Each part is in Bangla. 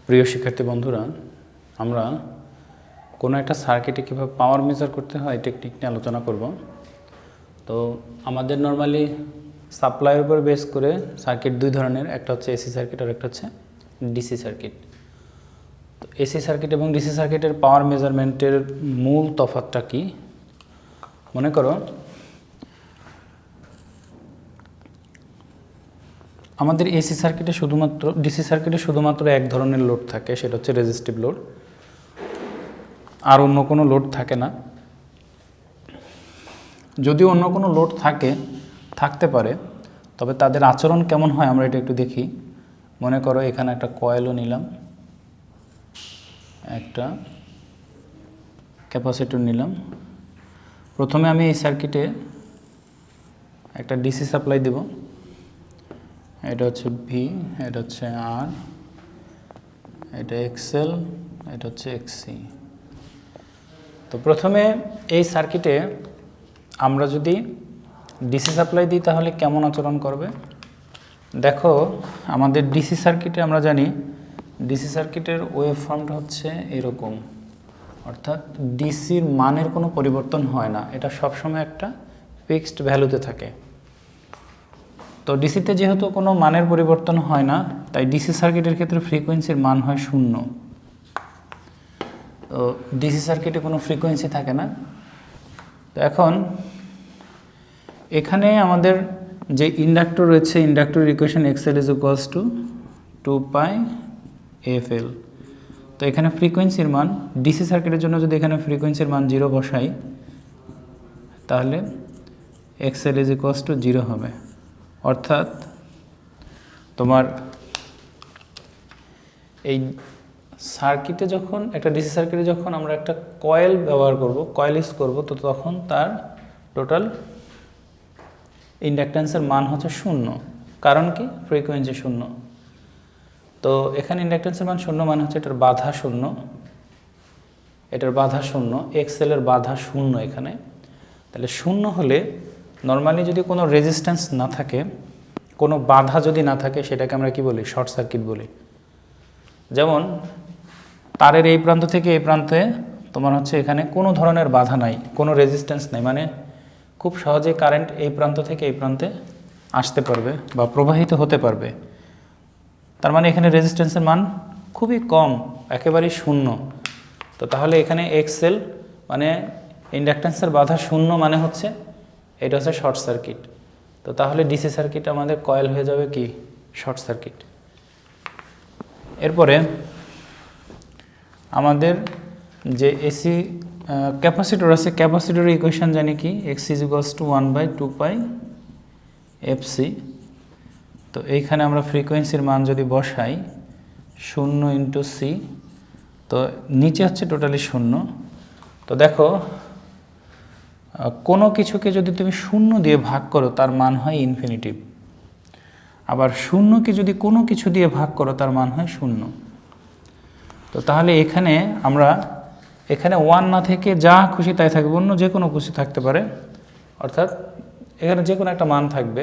প্রিয় শিক্ষার্থী বন্ধুরা, আমরা কোনো একটা সার্কিটে কীভাবে পাওয়ার মেজার করতে হয় এই টেকনিক নিয়ে আলোচনা করব। তো আমাদের নর্মালি সাপ্লাইয়ের উপর বেস করে সার্কিট দুই ধরনের, একটা হচ্ছে এসি সার্কিট আর একটা হচ্ছে ডিসি সার্কিট। তো এসি সার্কিট এবং ডিসি সার্কিটের পাওয়ার মেজারমেন্টের মূল তফাৎটা কি? মনে করো আমাদের এসি সার্কিটে ডিসি সার্কিটে শুধুমাত্র এক ধরনের লোড থাকে, সেটা হচ্ছে রেজিস্টিভ লোড, আর অন্য কোনো লোড থাকে না। যদি অন্য কোনো লোড থাকতে পারে, তবে তাদের আচরণ কেমন হয় আমরা এটা একটু দেখি। মনে করো এখানে একটা কয়েলও নিলাম, একটা ক্যাপাসিটর নিলাম। প্রথমে আমি এই সার্কিটে একটা ডিসি সাপ্লাই দেব, এটা হচ্ছে ভি, এটা হচ্ছে আর, এটা এক্সএল, এটা হচ্ছে এক্সসি। তো প্রথমে এই সার্কিটে আমরা যদি ডিসি সাপ্লাই দিই তাহলে কেমন আচরণ করবে দেখো। আমাদের ডিসি সার্কিটে আমরা জানি ডিসি সার্কিটের ওয়েভ ফর্মটা হচ্ছে এরকম, অর্থাৎ ডিসির মানের কোনো পরিবর্তন হয় না, এটা সবসময় একটা ফিক্সড ভ্যালুতে থাকে। তো ডিসিতে যেহেতু কোনো মানের পরিবর্তন হয় না, তাই ডিসি সার্কিটের ক্ষেত্রে ফ্রিকোয়েন্সির মান হয় 0। তো ডিসি সার্কিটে কোনো ফ্রিকোয়েন্সি থাকে না। তো এখন এখানে আমাদের যে ইন্ডাক্টর রয়েছে, ইন্ডাক্টরের equation XL is equals to 2π FL। তো এখানে ফ্রিকোয়েন্সির মান ডিসি সার্কিটের জন্য যদি এখানে ফ্রিকোয়েন্সির মান 0 বসাই, তাহলে এক্সএল ইজ ইকুয়ালস টু 0 হবে। অর্থাৎ তোমার এই সার্কিটে যখন একটা ডিসি সার্কিটে যখন আমরা একটা কয়েল ব্যবহার করব, কয়েল ইউজ করব, তো তখন তার টোটাল ইন্ডাকট্যান্সের মান হচ্ছে 0। কারণ কি? ফ্রিকোয়েন্সি 0। তো এখানে ইন্ডাকট্যান্সের মান 0 মানে হচ্ছে এটার বাধা 0, এটার বাধা 0, এক্সএলের বাধা 0 এখানে। তাহলে 0 হলে নর্মালি যদি কোনো রেজিস্ট্যান্স না থাকে, কোনো বাধা যদি না থাকে, সেটাকে আমরা কি বলি? শর্ট সার্কিট বলি। যেমন তারের এই প্রান্ত থেকে এই প্রান্তে তোমার হচ্ছে এখানে কোনো ধরনের বাধা নাই, কোনো রেজিস্ট্যান্স নাই, মানে খুব সহজে কারেন্ট এই প্রান্ত থেকে এই প্রান্তে আসতে পারবে বা প্রবাহিত হতে পারবে। তার মানে এখানে রেজিস্ট্যান্সের মান খুবই কম, একেবারেই 0। তো তাহলে এখানে এক্সএল মানে ইন্ডাকট্যান্সের বাধা 0 মানে হচ্ছে এটা হচ্ছে শর্ট সার্কিট। তো তাহলে ডিসি সার্কিট আমাদের কয়েল হয়ে যাবে কি? Short circuit. এরপরে আমাদের যে এসি ক্যাপাসিটর আছে, ক্যাপাসিটরের ইকুয়েশন জানি কি? X is equals to 1/2π FC। তো এইখানে আমরা ফ্রিকোয়েন্সির মান যদি বসাই 0 × C, তো নিচে হচ্ছে টোটালি 0। তো দেখো কোনো কিছুকে যদি তুমি 0 দিয়ে ভাগ করো তার মান হয় ইনফিনিটিভ, আবার 0কে যদি কোনো কিছু দিয়ে ভাগ করো তার মান হয় 0। তো তাহলে এখানে আমরা 1 না থেকে যা খুশি তাই থাকবে, অন্য যে কোনো খুশি থাকতে পারে, অর্থাৎ এখানে যে কোনো একটা মান থাকবে।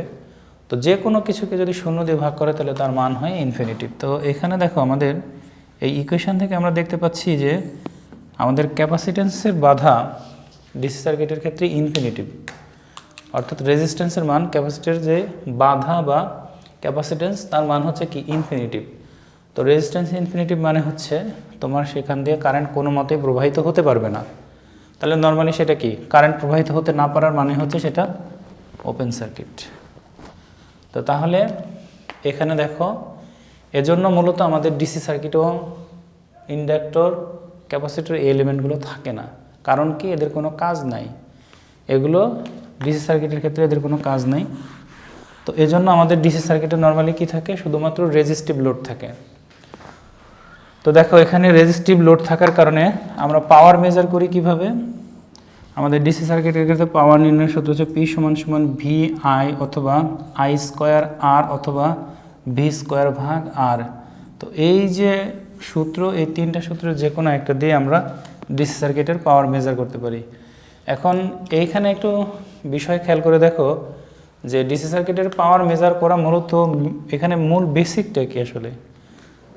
তো যে কোনো কিছুকে যদি 0 দিয়ে ভাগ করে তাহলে তার মান হয় ইনফিনিটিভ। তো এখানে দেখো আমাদের এই ইকুয়েশন থেকে আমরা দেখতে পাচ্ছি যে আমাদের ক্যাপাসিট্যান্সের বাধা ডিসি সার্কিটের ক্ষেত্রে ইনফিনিটিভ, অর্থাৎ রেজিস্ট্যান্সের মান, ক্যাপাসিটরের যে বাধা বা ক্যাপাসিট্যান্স তার মান হচ্ছে কি? ইনফিনিটিভ। তো রেজিস্ট্যান্স ইনফিনিটিভ মানে হচ্ছে তোমার সেখান দিয়ে কারেন্ট কোনো মতেই প্রবাহিত হতে পারবে না। তাহলে নর্মালি সেটা কি? কারেন্ট প্রবাহিত হতে না পারার মানে হচ্ছে সেটা ওপেন সার্কিট। তো তাহলে এখানে দেখো এজন্য মূলত আমাদের ডিসি সার্কিটও ইন্ডাক্টর, ক্যাপাসিটর এই এলিমেন্টগুলো থাকে না। কারণ কি? এদের কোনো কাজ নাই, এগুলো ডিসি সার্কিটের ক্ষেত্রে এদের কোনো কাজ নাই। তো এজন্য আমাদের ডিসি সার্কিটে নর্মালি কি থাকে? শুধুমাত্র রেজিস্টিভ লোড থাকে। তো দেখো এখানে রেজিস্টিভ লোড থাকার কারণে আমরা পাওয়ার মেজার করি কিভাবে? আমাদের ডিসি সার্কিটের ক্ষেত্রে পাওয়ার নির্ণয়ের সূত্র হচ্ছে P = VI অথবা I² R অথবা V²/R। তো এই যে সূত্র, এই তিনটা সূত্রের যে কোনো একটা দিয়ে আমরা ডিসি সার্কিটের পাওয়ার মেজার করতে পারি। এখন এইখানে একটু বিষয় খেয়াল করে দেখো যে ডিসি সার্কিটের পাওয়ার মেজার করা মূলত এখানে মূল বেসিকটা কি আসলে?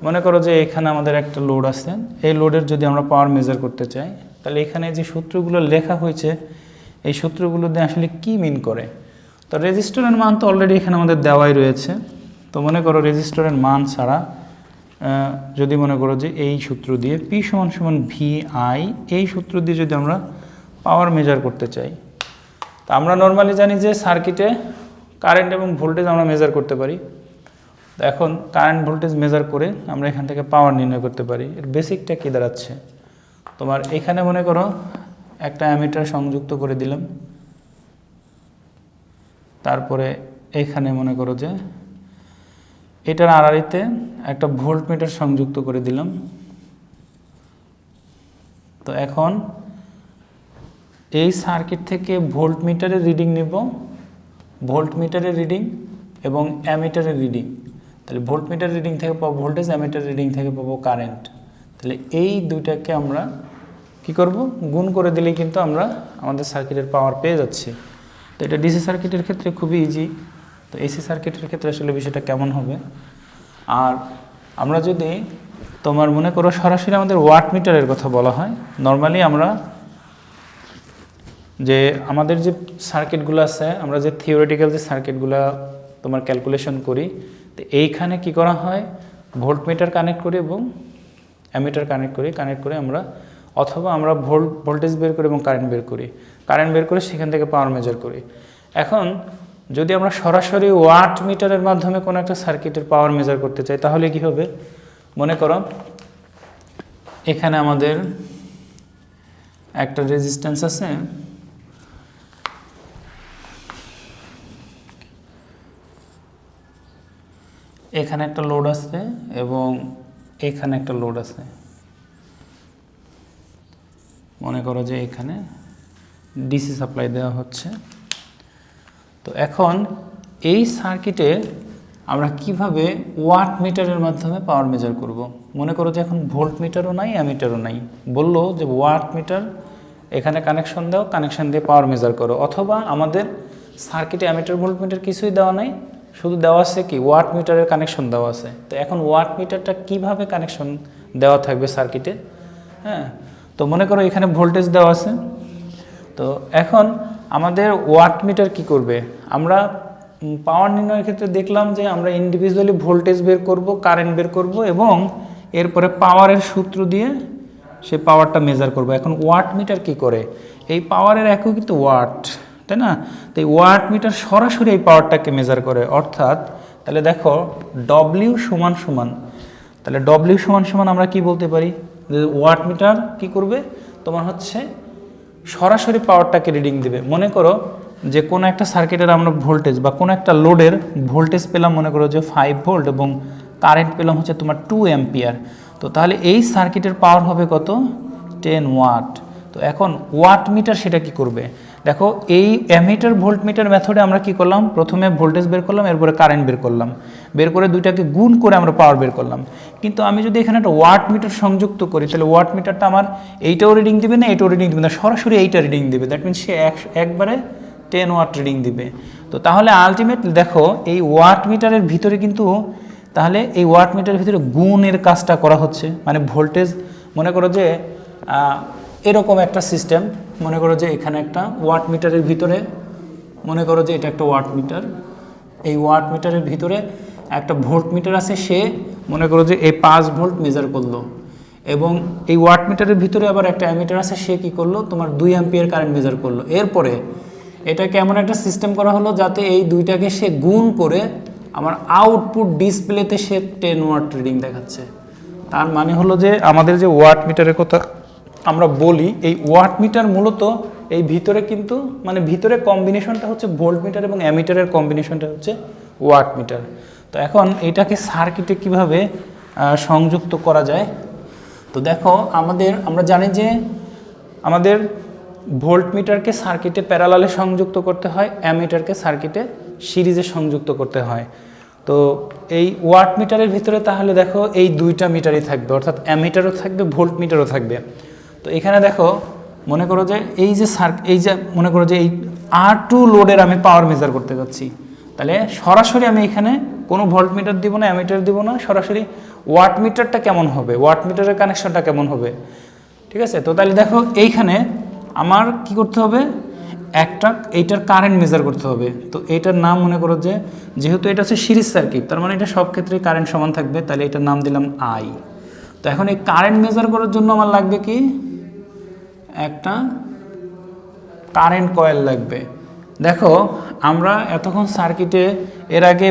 মনে করো যে এখানে আমাদের একটা লোড আছে, এই লোডের যদি আমরা পাওয়ার মেজার করতে চাই, তাহলে এখানে যে সূত্রগুলো লেখা হয়েছে এই সূত্রগুলো দিয়ে আসলে কি মিন করে। তো রেজিস্টরের মান তো অলরেডি এখানে আমাদের দেওয়াই রয়েছে। তো মনে করো রেজিস্টরের মান ছাড়া যদি মনে করো যে এই সূত্র দিয়ে P = VI, এই সূত্র দিয়ে যদি আমরা পাওয়ার মেজার করতে চাই, তা আমরা নর্মালি জানি যে সার্কিটে কারেন্ট এবং ভোল্টেজ আমরা মেজার করতে পারি। তো এখন কারেন্ট ভোল্টেজ মেজার করে আমরা এখান থেকে পাওয়ার নির্ণয় করতে পারি। এর বেসিকটা কী দাঁড়াচ্ছে, তোমার এখানে মনে করো একটা অ্যামিটার সংযুক্ত করে দিলাম, তারপরে এখানে মনে করো যে এটার আড়াআড়িতে একটা ভোল্টমিটার সংযুক্ত করে দিলাম। তো এখন এই সার্কিট থেকে ভোল্টমিটারের রিডিং নেব, ভোল্টমিটারের রিডিং এবং অ্যামিটারের রিডিং। তাহলে ভোল্টমিটার রিডিং থেকে পাবো ভোল্টেজ, অ্যামিটার রিডিং থেকে পাবো কারেন্ট। তাহলে এই দুইটাকে আমরা কি করব, গুণ করে দিলেই কিন্তু আমরা আমাদের সার্কিটের পাওয়ার পেয়ে যাচ্ছি। তো এটা ডিসি সার্কিটের ক্ষেত্রে খুবই ইজি। তো এসি সার্কিটের ক্ষেত্রে আসলে বিষয়টা কেমন হবে। আর আমরা যদি তোমার মনে করো সরাসরি আমাদের ওয়াট মিটারের কথা বলা হয়, নর্মালি আমরা যে আমাদের যে সার্কিটগুলো আছে, আমরা যে থিওরিটিক্যাল যে সার্কিটগুলো তোমার ক্যালকুলেশন করি, তো এইখানে কি করা হয়, ভোল্টমিটার কানেক্ট করি এবং অ্যামিটার কানেক্ট করে আমরা অথবা আমরা ভোল্টেজ বের করি এবং কারেন্ট বের করে সেখান থেকে পাওয়ার মেজার করি। এখন যদি আমরা সরাসরি ওয়াট মিটারের মাধ্যমে কোনো একটা সার্কিটের পাওয়ার মেজার করতে চাই, তাহলে কি হবে, মনে করো এখানে আমাদের একটা রেজিস্ট্যান্স আছে, এখানে একটা লোড আছে এবং এখানে একটা লোড আছে। মনে করো যে এখানে ডিসি সাপ্লাই দেওয়া হচ্ছে। তো এখন এই সার্কিটে আমরা কিভাবে ওয়াট মিটারের মাধ্যমে পাওয়ার মেজার করব। মনে করো যে এখন ভোল্ট মিটারও নাই, অ্যামিটারও নাই, বললো যে ওয়াট মিটার এখানে কানেকশন দাও, কানেকশন দিয়ে পাওয়ার মেজার করো। অথবা আমাদের সার্কিটে অ্যামিটার ভোল্ট মিটার কিছুই দেওয়া নাই, শুধু দেওয়া আছে কি ওয়াট মিটারের কানেকশন দেওয়া আছে। তো এখন ওয়াট মিটারটা কিভাবে কানেকশন দেওয়া থাকবে সার্কিটে, হ্যাঁ। তো মনে করো এখানে ভোল্টেজ দেওয়া আছে। তো এখন আমাদের ওয়াট মিটার কি করবে, আমরা পাওয়ার নির্ণয়ের ক্ষেত্রে দেখলাম যে আমরা ইন্ডিভিজুয়ালি ভোল্টেজ বের করব, কারেন্ট বের করব এবং এরপরে পাওয়ারের সূত্র দিয়ে সে পাওয়ারটা মেজার করব। এখন ওয়াট মিটার কি করে, এই পাওয়ারের একক কিন্তু ওয়াট, তাই না। তো এই ওয়াট মিটার সরাসরি এই পাওয়ারটাকে মেজার করে, অর্থাৎ তাহলে দেখো ডব্লিউ সমান সমান, তাহলে ডব্লিউ সমান সমান আমরা কি বলতে পারি, যে ওয়াট মিটার কি করবে, তোমার হচ্ছে সরাসরি পাওয়ারটাকে রিডিং দিবে। মনে করো যে কোনো একটা সার্কিটের আমরা ভোল্টেজ বা কোনো একটা লোডের ভোল্টেজ পেলাম মনে করো যে 5 ভোল্ট এবং কারেন্ট পেলাম হচ্ছে তোমার 2 অ্যাম্পিয়ার। তো তাহলে এই সার্কিটের পাওয়ার হবে কত, 10 ওয়াট। তো এখন ওয়াট মিটার সেটা কি করবে, দেখো এই অ্যামিটার ভোল্ট মিটার মেথডে আমরা কি করলাম, প্রথমে ভোল্টেজ বের করলাম, এরপরে কারেন্ট বের করলাম, বের করে দুইটাকে গুণ করে আমরা পাওয়ার বের করলাম। কিন্তু আমি যদি এখানে একটা ওয়াট মিটার সংযুক্ত করি, তাহলে ওয়াট মিটারটা আমার এইটাও রিডিং দিবে না, এইটাও রিডিং দিবে না, সরাসরি এইটা রিডিং দিবে। দ্যাট মিনস সে একবারে 10 ওয়াট রিডিং দিবে। তো তাহলে আলটিমেটলি দেখো এই ওয়াট মিটারের ভিতরে কিন্তু তাহলে এই ওয়াট মিটারের ভিতরে গুণের কাজটা করা হচ্ছে। মানে ভোল্টেজ মনে করো যে এরকম একটা সিস্টেম, মনে করো যে এখানে একটা ওয়াট মিটারের ভিতরে, মনে করো যে এটা একটা ওয়াট মিটার, এই ওয়াট মিটারের ভিতরে একটা ভোল্ট মিটার আছে, সে মনে করো যে এই 5 ভোল্ট মেজার করলো, এবং এই ওয়াট মিটারের ভিতরে আবার একটা অ্যামিটার আছে, সে কি করলো, তোমার 2 অ্যাম্পিয়ার কারেন্ট মেজার করলো। এরপরে এটাকে এমন একটা সিস্টেম করা হলো যাতে এই দুইটাকে সে গুণ করে আমার আউটপুট ডিসপ্লেতে সে 10 ওয়াট রিডিং দেখাচ্ছে। তার মানে হলো যে আমাদের যে ওয়াট মিটারের কথা আমরা বলি, এই ওয়াট মিটার মূলত এই ভিতরে কিন্তু মানে ভিতরে কম্বিনেশনটা হচ্ছে ভোল্ট মিটার এবং অ্যামিটারের কম্বিনেশনটা হচ্ছে ওয়াট মিটার। তো এখন এটাকে সার্কিটে কিভাবে সংযুক্ত করা যায়, তো দেখো আমরা জানি যে আমাদের ভোল্ট মিটারকে সার্কিটে প্যারালালে সংযুক্ত করতে হয়, অ্যামিটারকে সার্কিটে সিরিজে সংযুক্ত করতে হয়। তো এই ওয়াট মিটারের ভিতরে তাহলে দেখো এই দুইটা মিটারই থাকবে, অর্থাৎ অ্যামিটারও থাকবে, ভোল্ট মিটারও থাকবে। তো এখানে দেখো মনে করো যে এই যে মনে করো যে এই R2 লোডের আমি পাওয়ার মেজার করতে যাচ্ছি, তাহলে সরাসরি আমি এখানে কোনো ভোল্টমিটার দিব না, অ্যামিটার দিব না, সরাসরি ওয়াটমিটারটা কেমন হবে, ওয়াটমিটারের কানেকশনটা কেমন হবে, ঠিক আছে। তো তাহলে দেখো এইখানে আমার কি করতে হবে, এইটার কারেন্ট মেজার করতে হবে। তো এইটার নাম মনে করো যেহেতু এটা হচ্ছে সিরিজ সার্কিট, তার মানে এটা সব ক্ষেত্রে কারেন্ট সমান থাকবে, তাহলে এটার নাম দিলাম আই। তো এখন এই কারেন্ট মেজার করার জন্য আমার লাগবে কি, একটা কারেন্ট কয়েল লাগবে। দেখো আমরা এতক্ষণ সার্কিটে এর আগে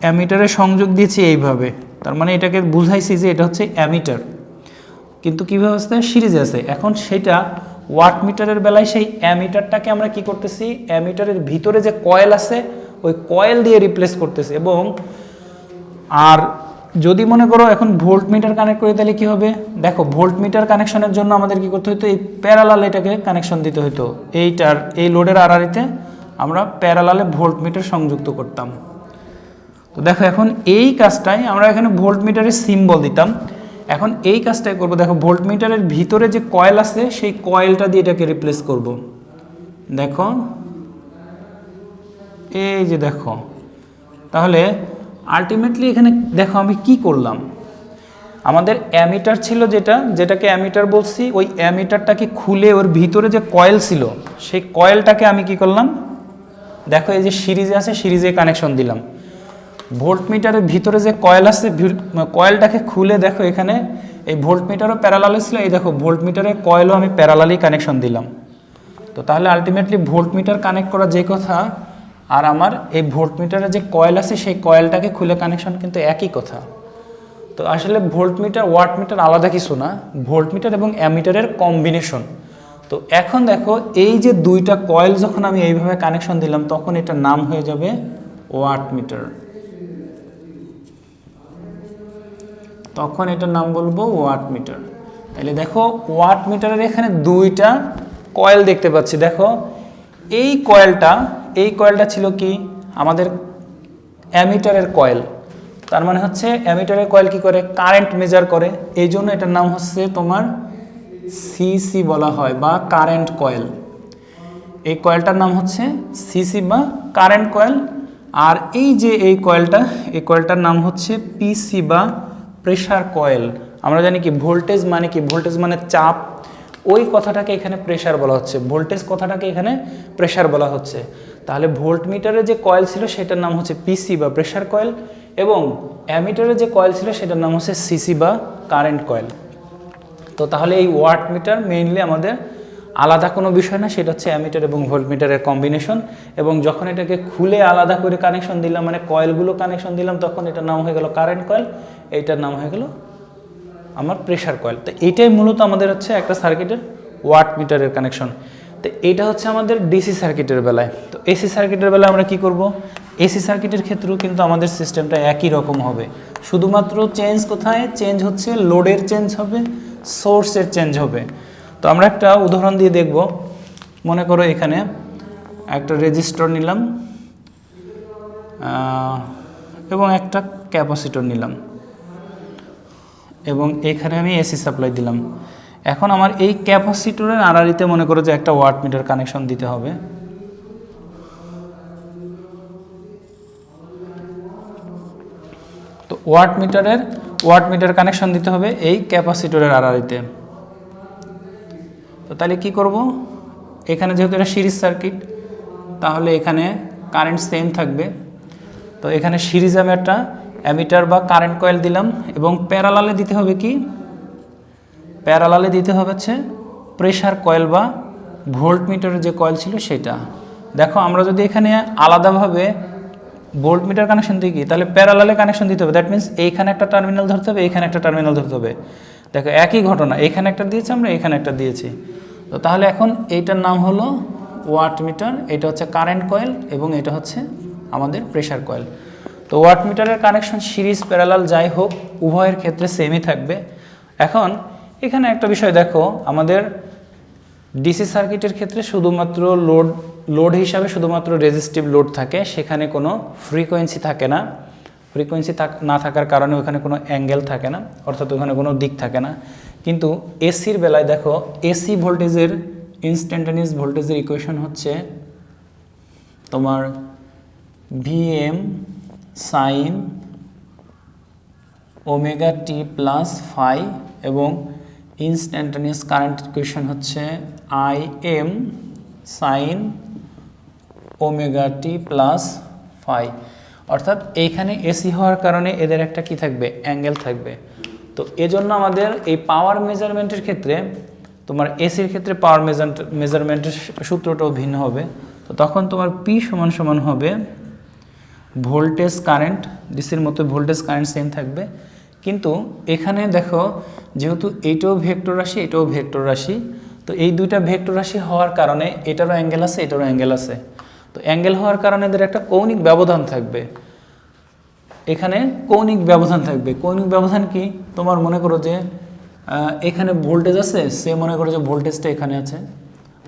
অ্যামিটারের সংযোগ দিয়েছি এইভাবে, তার মানে এটাকে বুঝাইছি যে এটা হচ্ছে অ্যামিটার, কিন্তু কীভাবে আছে, সিরিজে আছে। এখন সেটা ওয়াটমিটারের বেলায় সেই অ্যামিটারটাকে আমরা কি করতেছি, অ্যামিটারের ভিতরে যে কয়েল আছে ওই কয়েল দিয়ে রিপ্লেস করতেছি। এবং আর যদি মনে করো এখন ভোল্টমিটার কানেক্ট করি তাহলে কি হবে, দেখো ভোল্টমিটার কানেকশনের জন্য আমাদের কি করতে হতো, এই প্যারালাল এটাকে কানেকশন দিতে হতো, এই লোডের আড়াআড়িতে আমরা প্যারালালে ভোল্টমিটার সংযুক্ত করতাম। তো দেখো এখন এই কাজটাই আমরা এখানে ভোল্টমিটারের সিম্বল দিতাম, এখন এই কাজটাই করব। দেখো ভোল্টমিটারের ভিতরে যে কয়েল আছে সেই কয়েলটা দিয়ে এটাকে রিপ্লেস করব। দেখো এই যে দেখো, তাহলে আলটিমেটলি এখানে দেখো আমি কি করলাম, আমাদের অ্যামিটার ছিল যেটাকে অ্যামিটার বলছি, ওই অ্যামিটারটাকে খুলে ওর ভিতরে যে কয়েল ছিল সেই কয়েলটাকে আমি কি করলাম, দেখো এই যে সিরিজে আছে সিরিজে কানেকশন দিলাম। ভোল্টমিটারের ভিতরে যে কয়েল আছে কয়েলটাকে খুলে দেখো এখানে এই ভোল্টমিটারও প্যারালালে ছিল, এই দেখো ভোল্টমিটারের কয়েলও আমি প্যারালালি কানেকশন দিলাম। তো তাহলে আলটিমেটলি ভোল্টমিটার কানেক্ট করা যে কথা আর আমার এই ভোল্টমিটারের যে কয়েল আছে সেই কয়েলটাকে খুলে কানেকশন কিন্তু একই কথা। তো আসলে ভোল্টমিটার ওয়াটমিটার আলাদা কিছু না, ভোল্টমিটার এবং অ্যামিটারের কম্বিনেশন। তো এখন দেখো এই যে দুইটা কয়েল যখন আমি এইভাবে কানেকশন দিলাম তখন এটার নাম হয়ে যাবে ওয়াটমিটার, তখন এটার নাম বলবো ওয়াটমিটার। তাহলে দেখো ওয়াটমিটারের এখানে দুইটা কয়েল দেখতে পাচ্ছি। দেখো এই কয়েলটা ছিল কি আমাদের অ্যামিটারের কয়েল, তার মানে হচ্ছে অ্যামিটারের কয়েল কি করে, কারেন্ট মেজার করে, এই জন্য এটার নাম হচ্ছে তোমার সিসি বলা হয় বা কারেন্ট কয়েল। এই কয়েলটার নাম হচ্ছে সিসি বা কারেন্ট কয়েল। আর এই যে এই কয়েলটার নাম হচ্ছে পিসি বা প্রেসার কয়েল। আমরা জানি কি ভোল্টেজ মানে কি, ভোল্টেজ মানে চাপ, ওই কথাটাকে এখানে প্রেসার বলা হচ্ছে, ভোল্টেজ কথাটাকে এখানে প্রেসার বলা হচ্ছে। তাহলে ভোল্টমিটারের যে কয়েল ছিল সেটার নাম হচ্ছে পিসি বা প্রেসার কয়েল, এবং অ্যামিটারের যে কয়েল ছিল সেটার নাম হচ্ছে সিসি বা কারেন্ট কয়েল। তো তাহলে এই ওয়াটমিটার মেইনলি আমাদের আলাদা কোনো বিষয় না, সেটা হচ্ছে অ্যামিটার এবং ভোল্টমিটারের কম্বিনেশন। এবং যখন এটাকে খুলে আলাদা করে কানেকশন দিলাম, মানে কয়েলগুলো কানেকশন দিলাম, তখন এটার নাম হয়ে গেল কারেন্ট কয়েল, এইটার নাম হয়ে গেল আমার প্রেসার কয়েল। তো এইটাই মূলত আমাদের হচ্ছে একটা সার্কিটের ওয়াটমিটারের কানেকশন। তো এটা হচ্ছে আমাদের ডিসি সার্কিটের বেলায়। তো এসি সার্কিটের বেলায় আমরা কি করব, এসি সার্কিটের ক্ষেত্রেও কিন্তু আমাদের সিস্টেমটা একই রকম হবে, শুধুমাত্র চেঞ্জ কোথায়, চেঞ্জ হচ্ছে লোডের চেঞ্জ হবে, সোর্সের চেঞ্জ হবে। তো আমরা একটা উদাহরণ দিয়ে দেখব। মনে করো এখানে একটা রেজিস্টর নিলাম এবং একটা ক্যাপাসিটর নিলাম, এবং এখানে আমি এসি সাপ্লাই দিলাম। এখন আমার এই ক্যাপাসিটরের আড়াআড়িতে মনে করো যে একটা ওয়াটমিটার কানেকশন দিতে হবে। তো ওয়াটমিটার কানেকশন দিতে হবে এই ক্যাপাসিটরের আড়াআড়িতে। তো তাহলে কি করব, এখানে যেহেতু এটা সিরিজ সার্কিট তাহলে এখানে কারেন্ট সেম থাকবে। তো এখানে সিরিজে আমি একটা অ্যামিটার বা কারেন্ট কয়েল দিলাম, এবং প্যারালালে দিতে হবে কি, প্যারালালে দিতে হবে হচ্ছে প্রেসার কয়েল বা ভোল্টমিটারের যে কয়েল ছিল সেটা। দেখো আমরা যদি এখানে আলাদাভাবে ভোল্টমিটার কানেকশন দিই কি, তাহলে প্যারালালে কানেকশন দিতে হবে, দ্যাট মিনস এইখানে একটা টার্মিনাল ধরতে হবে, এইখানে একটা টার্মিনাল ধরতে হবে। দেখো একই ঘটনা, এখানে একটা দিয়েছি আমরা, এখানে একটা দিয়েছি। তো তাহলে এখন এইটার নাম হলো ওয়াটমিটার, এটা হচ্ছে কারেন্ট কয়েল, এবং এটা হচ্ছে আমাদের প্রেসার কয়েল। তো ওয়াটমিটারের কানেকশন সিরিজ প্যারালাল যাই হোক উভয়ের ক্ষেত্রে সেমই থাকবে। এখন এখানে একটা বিষয় দেখো, আমাদের ডিসি সার্কিটের ক্ষেত্রে শুধুমাত্র লোড হিসাবে শুধুমাত্র রেজিস্টিভ লোড থাকে, সেখানে কোনো ফ্রিকোয়েন্সি থাকে না। ফ্রিকোয়েন্সি না থাকার কারণে ওখানে কোনো অ্যাঙ্গেল থাকে না, অর্থাৎ ওখানে কোনো দিক থাকে না। কিন্তু এসির বেলায় দেখো, এসি ভোল্টেজের ইনস্ট্যান্টানিয়াস ভোল্টেজের ইকুয়েশন হচ্ছে তোমার VM sine omega t plus phi এবং ইনস্ট্যান্টানিয়াস কারেন্ট ইকুয়েশন হচ্ছে I M sine omega t plus phi. অর্থাৎ এইখানে এসি হওয়ার কারণে এদের একটা কি থাকবে, অ্যাঙ্গেল থাকবে। তো এজন্য আমাদের এই পাওয়ার মেজারমেন্টের ক্ষেত্রে তোমার এসির ক্ষেত্রে পাওয়ার মেজারমেন্টের সূত্রটাও ভিন্ন হবে। তো তখন তোমার পি সমান সমান হবে ভোল্টেজ কারেন্ট, ডিসির মতো ভোল্টেজ কারেন্ট সেম থাকবে, কিন্তু এখানে দেখো যেহেতু এইটাও ভেক্টর রাশি এটাও ভেক্টর রাশি, তো এই দুইটা ভেক্টর রাশি হওয়ার কারণে এটারও অ্যাঙ্গেল আছে এটারও অ্যাঙ্গেল আছে। তো অ্যাঙ্গেল হওয়ার কারণে এদের একটা কৌণিক ব্যবধান থাকবে, এখানে কৌণিক ব্যবধান থাকবে। কৌণিক ব্যবধান কি, তোমার মনে করো যে এখানে ভোল্টেজ আছে, সে মনে করো যে ভোল্টেজটা এখানে আছে,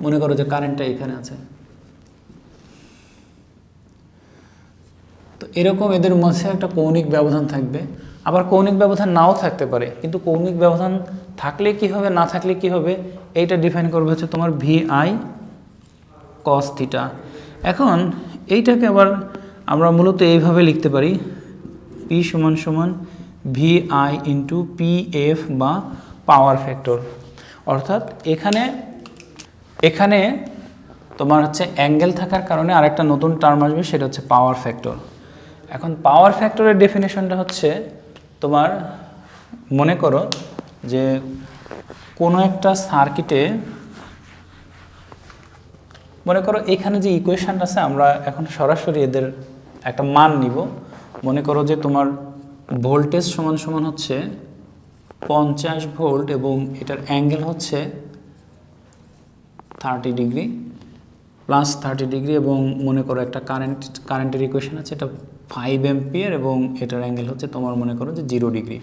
মনে করো যে কারেন্টটা এখানে আছে। তো এরকম এদের মধ্যে একটা কৌণিক ব্যবধান থাকবে। আবার কৌণিক ব্যবধান নাও থাকতে পারে, কিন্তু কৌণিক ব্যবধান থাকলে কি হবে না থাকলে কি হবে এইটা ডিফাইন করবে হচ্ছে তোমার ভি আই কস থিটা। এখন এইটাকে আবার আমরা মূলত এইভাবে লিখতে পারি, পি সমান সমান V I into P F বা পাওয়ার ফ্যাক্টর। অর্থাৎ এখানে তোমার হচ্ছে অ্যাঙ্গেল থাকার কারণে আরেকটা নতুন টার্ম আসবে, সেটা হচ্ছে পাওয়ার ফ্যাক্টর। এখন পাওয়ার ফ্যাক্টরের ডেফিনেশনটা হচ্ছে তোমার মনে করো যে কোনো একটা সার্কিটে মনে করো এখানে যে ইকুয়েশনটা আছে আমরা এখন সরাসরি এদের একটা মান নিব। মনে করো যে তোমার ভোল্টেজ সমান সমান হচ্ছে 50 ভোল্ট এবং এটার অ্যাঙ্গেল হচ্ছে 30 ডিগ্রি প্লাস 30 ডিগ্রি, এবং মনে করো একটা কারেন্টের ইকুয়েশন আছে এটা 5 অ্যাম্পিয়ার এবং এটার অ্যাঙ্গেল হচ্ছে তোমার মনে করো যে 0 ডিগ্রি।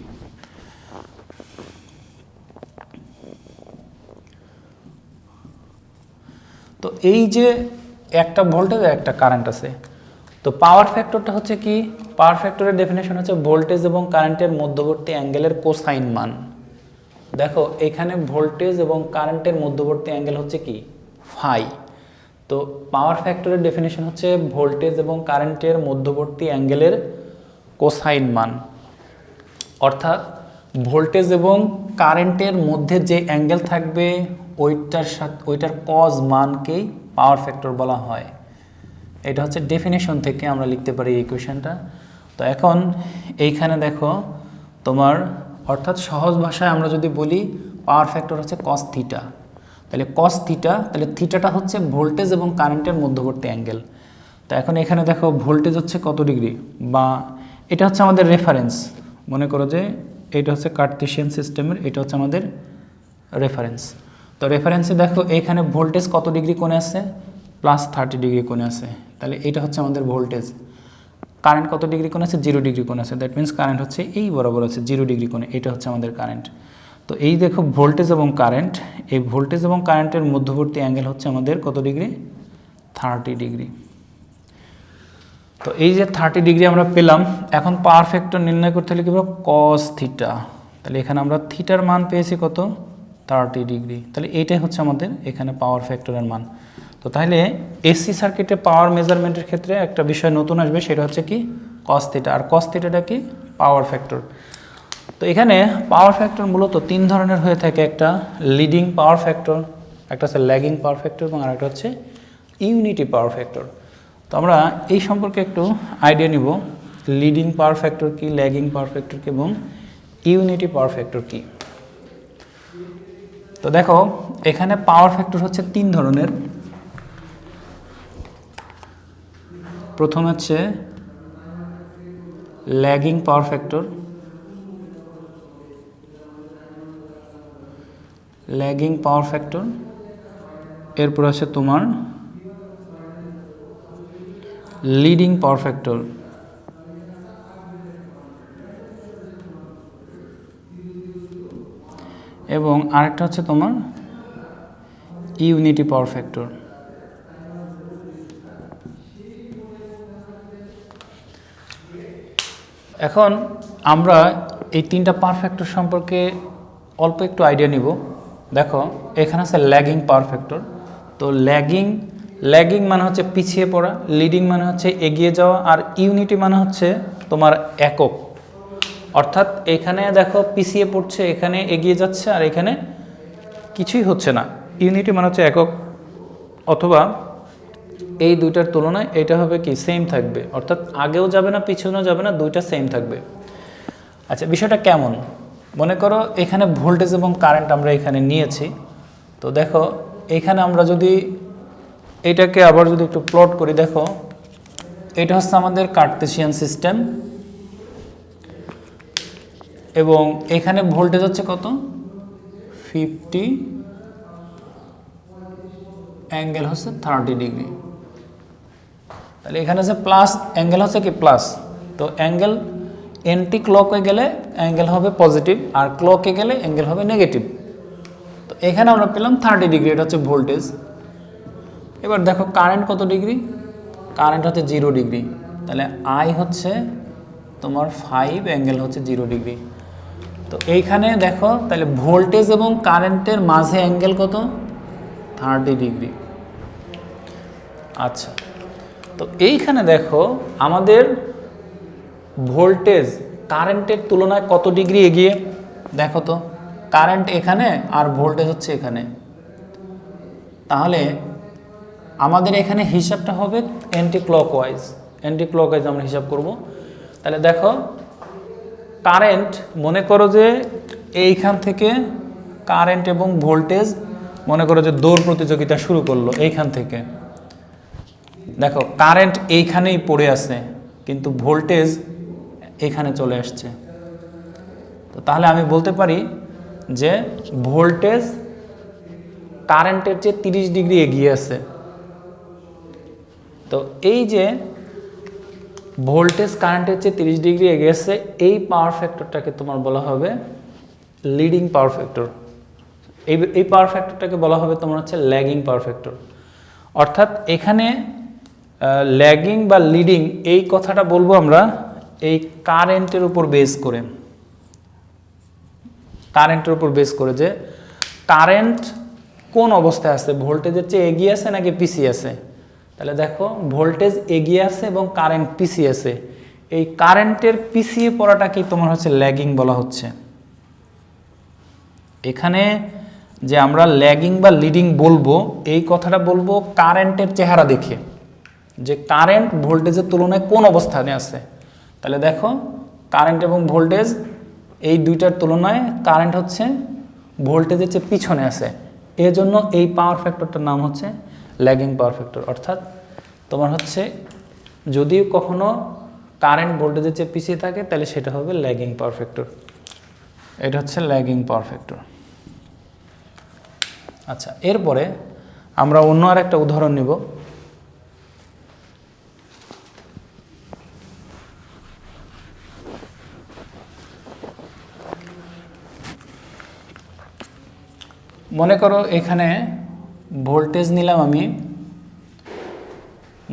তো এই যে একটা ভোল্টেজ একটা কারেন্ট আছে, তো পাওয়ার ফ্যাক্টরটা হচ্ছে কি, পাওয়ার ফ্যাক্টরের ডেফিনেশন হচ্ছে ভোল্টেজ এবং কারেন্টের মধ্যবর্তী অ্যাঙ্গেলের কোসাইন মান। দেখো এখানে ভোল্টেজ এবং কারেন্টের মধ্যবর্তী অ্যাঙ্গেল হচ্ছে কি ফাই, তো পাওয়ার ফ্যাক্টরের ডেফিনেশন হচ্ছে ভোল্টেজ এবং কারেন্টের মধ্যবর্তী অ্যাঙ্গেলের কোসাইন মান। অর্থাৎ ভোল্টেজ এবং কারেন্টের মধ্যে যে অ্যাঙ্গেল থাকবে ওইটার কজ মানকেই পাওয়ার ফ্যাক্টর বলা হয়। এটা হচ্ছে ডেফিনেশন থেকে আমরা লিখতে পারি এই ইকুয়েশনটা। তো এখন এইখানে দেখো তোমার অর্থাৎ সহজ ভাষায় আমরা যদি বলি পাওয়ার ফ্যাক্টর হচ্ছে কস থিটা, তাহলে কস থিটা, তাহলে থিটাটা হচ্ছে ভোল্টেজ এবং কারেন্টের মধ্যবর্তী অ্যাঙ্গেল। তো এখন এখানে দেখো ভোল্টেজ হচ্ছে কত ডিগ্রি, বা এটা হচ্ছে আমাদের রেফারেন্স। মনে করো যে এটা হচ্ছে কার্টেসিয়ান সিস্টেমের, এটা হচ্ছে আমাদের রেফারেন্স। তো রেফারেন্সে দেখো এখানে ভোল্টেজ কত ডিগ্রি কোণে আছে, প্লাস 30 ডিগ্রি কোণে আছে, তাহলে এটা হচ্ছে আমাদের ভোল্টেজ। কারেন্ট কত ডিগ্রি কোণে আছে, 0 ডিগ্রি কোণে আছে, দ্যাট মিনস কারেন্ট হচ্ছে এই বরাবর আছে 0 ডিগ্রি কোণে, এটা হচ্ছে আমাদের কারেন্ট। তো এই দেখো ভোল্টেজ এবং কারেন্ট, এই ভোল্টেজ এবং কারেন্টের মধ্যবর্তী অ্যাঙ্গেল হচ্ছে আমাদের কত ডিগ্রি, 30 ডিগ্রি। তো এই যে 30 ডিগ্রি আমরা পেলাম, এখন পাওয়ার ফ্যাক্টর নির্ণয় করতে হলে কি বলবো, কস থিটা। তাহলে এখানে আমরা থিটার মান পেয়েছি কত, 30 ডিগ্রি। তাহলে এইটাই হচ্ছে আমাদের এখানে পাওয়ার ফ্যাক্টরের মান। তো তাহলে এসি সার্কিটে পাওয়ার মেজারমেন্টের ক্ষেত্রে একটা বিষয় নতুন আসবে, সেটা হচ্ছে কি কস থিটা। আর কস থিটাটা কি, পাওয়ার ফ্যাক্টর। তো এখানে পাওয়ার ফ্যাক্টর মূলত 3 ধরনের হয়ে থাকে, একটা লিডিং পাওয়ার ফ্যাক্টর, একটা হচ্ছে ল্যাগিং পাওয়ার ফ্যাক্টর এবং আরেকটা হচ্ছে ইউনিটি পাওয়ার ফ্যাক্টর। তো আমরা এই সম্পর্কে একটু আইডিয়া নিব, লিডিং পাওয়ার ফ্যাক্টর কি, ল্যাগিং পাওয়ার ফ্যাক্টর কি এবং ইউনিটি পাওয়ার ফ্যাক্টর কি। তো দেখো এখানে পাওয়ার ফ্যাক্টর হচ্ছে 3 ধরনের। প্রথম হচ্ছে lagging power factor, lagging power factor, এরপর আছে তোমার লিডিং পাওয়ার ফ্যাক্টর, এবং আরেকটা হচ্ছে তোমার ইউনিটি পাওয়ার ফ্যাক্টর। এখন আমরা এই 3টা পাওয়ার ফ্যাক্টর সম্পর্কে অল্প একটু আইডিয়া নিব। দেখো এখানে আছে ল্যাগিং পাওয়ার ফ্যাক্টর। তো ল্যাগিং মানে হচ্ছে পিছিয়ে পড়া, লিডিং মানে হচ্ছে এগিয়ে যাওয়া, আর ইউনিটি মানে হচ্ছে তোমার একক, অর্থাৎ এখানে দেখো পিছিয়ে পড়ছে, এখানে এগিয়ে যাচ্ছে, আর এখানে কিছুই হচ্ছে না। ইউনিটি মানে হচ্ছে একক, অথবা এই দুইটার তুলনায় এটা হবে কি সেম থাকবে, অর্থাৎ আগেও যাবে না পিছনেও যাবে না, দুইটা সেম থাকবে। আচ্ছা, বিষয়টা কেমন? মনে করো এখানে ভোল্টেজ এবং কারেন্ট আমরা এখানে নিয়েছি। তো দেখো এখানে আমরা যদি এটাকে আবার যদি একটু প্লট করি, দেখো এটা হচ্ছে আমাদের কার্টেসিয়ান সিস্টেম, এবং এখানে ভোল্টেজ হচ্ছে কত 50, অ্যাঙ্গেল হচ্ছে 30 ডিগ্রি। তাহলে এখানে যে প্লাস অ্যাঙ্গেল হচ্ছে কি প্লাস, তো অ্যাঙ্গেল এন্টি ক্লকে গেলে অ্যাঙ্গেল হবে পজিটিভ, আর ক্লকে গেলে অ্যাঙ্গেল হবে নেগেটিভ। তো এখানে আমরা পেলাম 30 ডিগ্রি, এটা হচ্ছে ভোল্টেজ। এবার দেখো কারেন্ট কত ডিগ্রি, কারেন্ট হচ্ছে 0 ডিগ্রি, তাহলে আই হচ্ছে তোমার 5, অ্যাঙ্গেল হচ্ছে 0 ডিগ্রি। তো এইখানে দেখো তাহলে ভোল্টেজ এবং কারেন্টের মাঝে অ্যাঙ্গেল কত 30 ডিগ্রি। আচ্ছা, তো এইখানে দেখো আমাদের ভোল্টেজ কারেন্টের তুলনায় কত ডিগ্রি এগিয়ে, দেখো তো কারেন্ট এখানে আর ভোল্টেজ হচ্ছে এখানে, তাহলে আমাদের এখানে হিসাবটা হবে অ্যান্টি ক্লকওয়াইজ, অ্যান্টি ক্লকওয়াইজ আমরা হিসাব করব। তাহলে দেখো কারেন্ট, মনে করো যে এইখান থেকে কারেন্ট এবং ভোল্টেজ মনে করো যে দৌড় প্রতিযোগিতা শুরু করলো এইখান থেকে। দেখো কারেন্ট এইখানেই পড়ে আছে, কিন্তু ভোল্টেজ এখানে চলে আসছে। তো তাহলে আমি বলতে পারি যে ভোল্টেজ কারেন্টের চেয়ে 30 ডিগ্রি এগিয়ে আছে। তো এই যে ভোল্টেজ কারেন্টের চেয়ে 30 ডিগ্রি এগিয়ে আছে, এই পাওয়ার ফ্যাক্টরটাকে তোমার বলা হবে লিডিং পাওয়ার ফ্যাক্টর। এই পাওয়ার ফ্যাক্টরটাকে বলা হবে তোমার হচ্ছে ল্যাগিং পাওয়ার ফ্যাক্টর। অর্থাৎ এখানে ল্যাগিং বা লিডিং এই কথাটা বলবো আমরা এই কারেন্টের উপর বেস করে, কারেন্টের উপর বেস করে যে কারেন্ট কোন অবস্থায় আছে, ভোল্টেজের চেয়ে এগিয়ে আছে নাকি পিছিয়ে আছে। তাহলে দেখো ভোল্টেজ এগিয়ে আছে এবং কারেন্ট পিছিয়ে আছে, এই কারেন্টের পিছিয়ে পড়াটাকেই তোমার হচ্ছে ল্যাগিং বলা হচ্ছে। এখানে যে আমরা ল্যাগিং বা লিডিং বলবো, এই কথাটা বলবো কারেন্টের চেহারা দেখে, যে কারেন্ট ভোল্টেজের তুলনায় কোন অবস্থানে আছে। তাহলে দেখো কারেন্ট এবং ভোল্টেজ এই দুইটার তুলনায় কারেন্ট হচ্ছে ভোল্টেজের চেয়ে পিছনে আছে, এজন্য এই পাওয়ার ফ্যাক্টরটার নাম হচ্ছে ল্যাগিং পাওয়ার ফ্যাক্টর। অর্থাৎ তোমার হচ্ছে যদি কখনো কারেন্ট ভোল্টেজের চেয়ে পিছিয়ে থাকে তাহলে সেটা হবে ল্যাগিং পাওয়ার ফ্যাক্টর। এটা হচ্ছে ল্যাগিং পাওয়ার ফ্যাক্টর। আচ্ছা, এরপরে আমরা অন্য আর একটা উদাহরণ নিব। মনে করো এখানে ভোল্টেজ নিলাম আমি,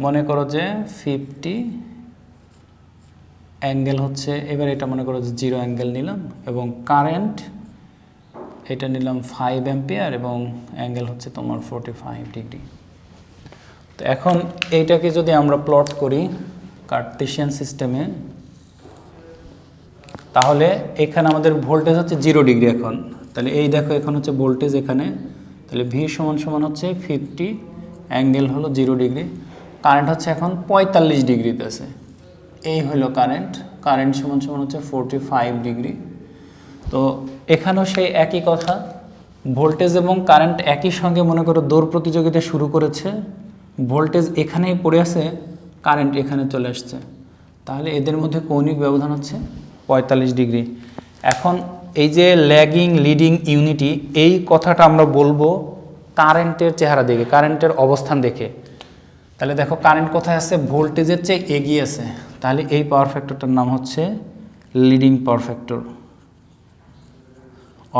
মনে করো যে 50, অ্যাঙ্গেল হচ্ছে এবার এটা মনে করো যে 0 অ্যাঙ্গেল নিলাম, এবং কারেন্ট এটা নিলাম 5 অ্যাম্পিয়ার এবং অ্যাঙ্গেল হচ্ছে তোমার 45 ডিগ্রি। তো এখন এইটাকে যদি আমরা প্লট করি কার্টেসিয়ান সিস্টেমে, তাহলে এখানে আমাদের ভোল্টেজ হচ্ছে 0 ডিগ্রি এখন। তাহলে এই দেখো এখন হচ্ছে ভোল্টেজ এখানে, তাহলে ভি সমান সমান হচ্ছে 50, অ্যাঙ্গেল হলো 0 ডিগ্রি, কারেন্ট হচ্ছে এখন 45 ডিগ্রিতে আছে, এই হলো কারেন্ট, কারেন্ট সমান সমান হচ্ছে 45 ডিগ্রি। তো এখানেও সেই একই কথা, ভোল্টেজ এবং কারেন্ট একই সঙ্গে মনে করো দৌড় প্রতিযোগিতা শুরু করেছে, ভোল্টেজ এখানেই পড়ে আছে, কারেন্ট এখানে চলে আসছে, তাহলে এদের মধ্যে কৌণিক ব্যবধান হচ্ছে 45 ডিগ্রি। এখন এই যে ল্যাগিং লিডিং ইউনিটি, এই কথাটা আমরা বলবো কারেন্টের চেহারা দেখে, কারেন্টের অবস্থান দেখে। তাহলে দেখো কারেন্ট কোথায় আছে, ভোল্টেজের চেয়ে এগিয়ে আছে, তাহলে এই পাওয়ার ফ্যাক্টরটার নাম হচ্ছে লিডিং পাওয়ার ফ্যাক্টর।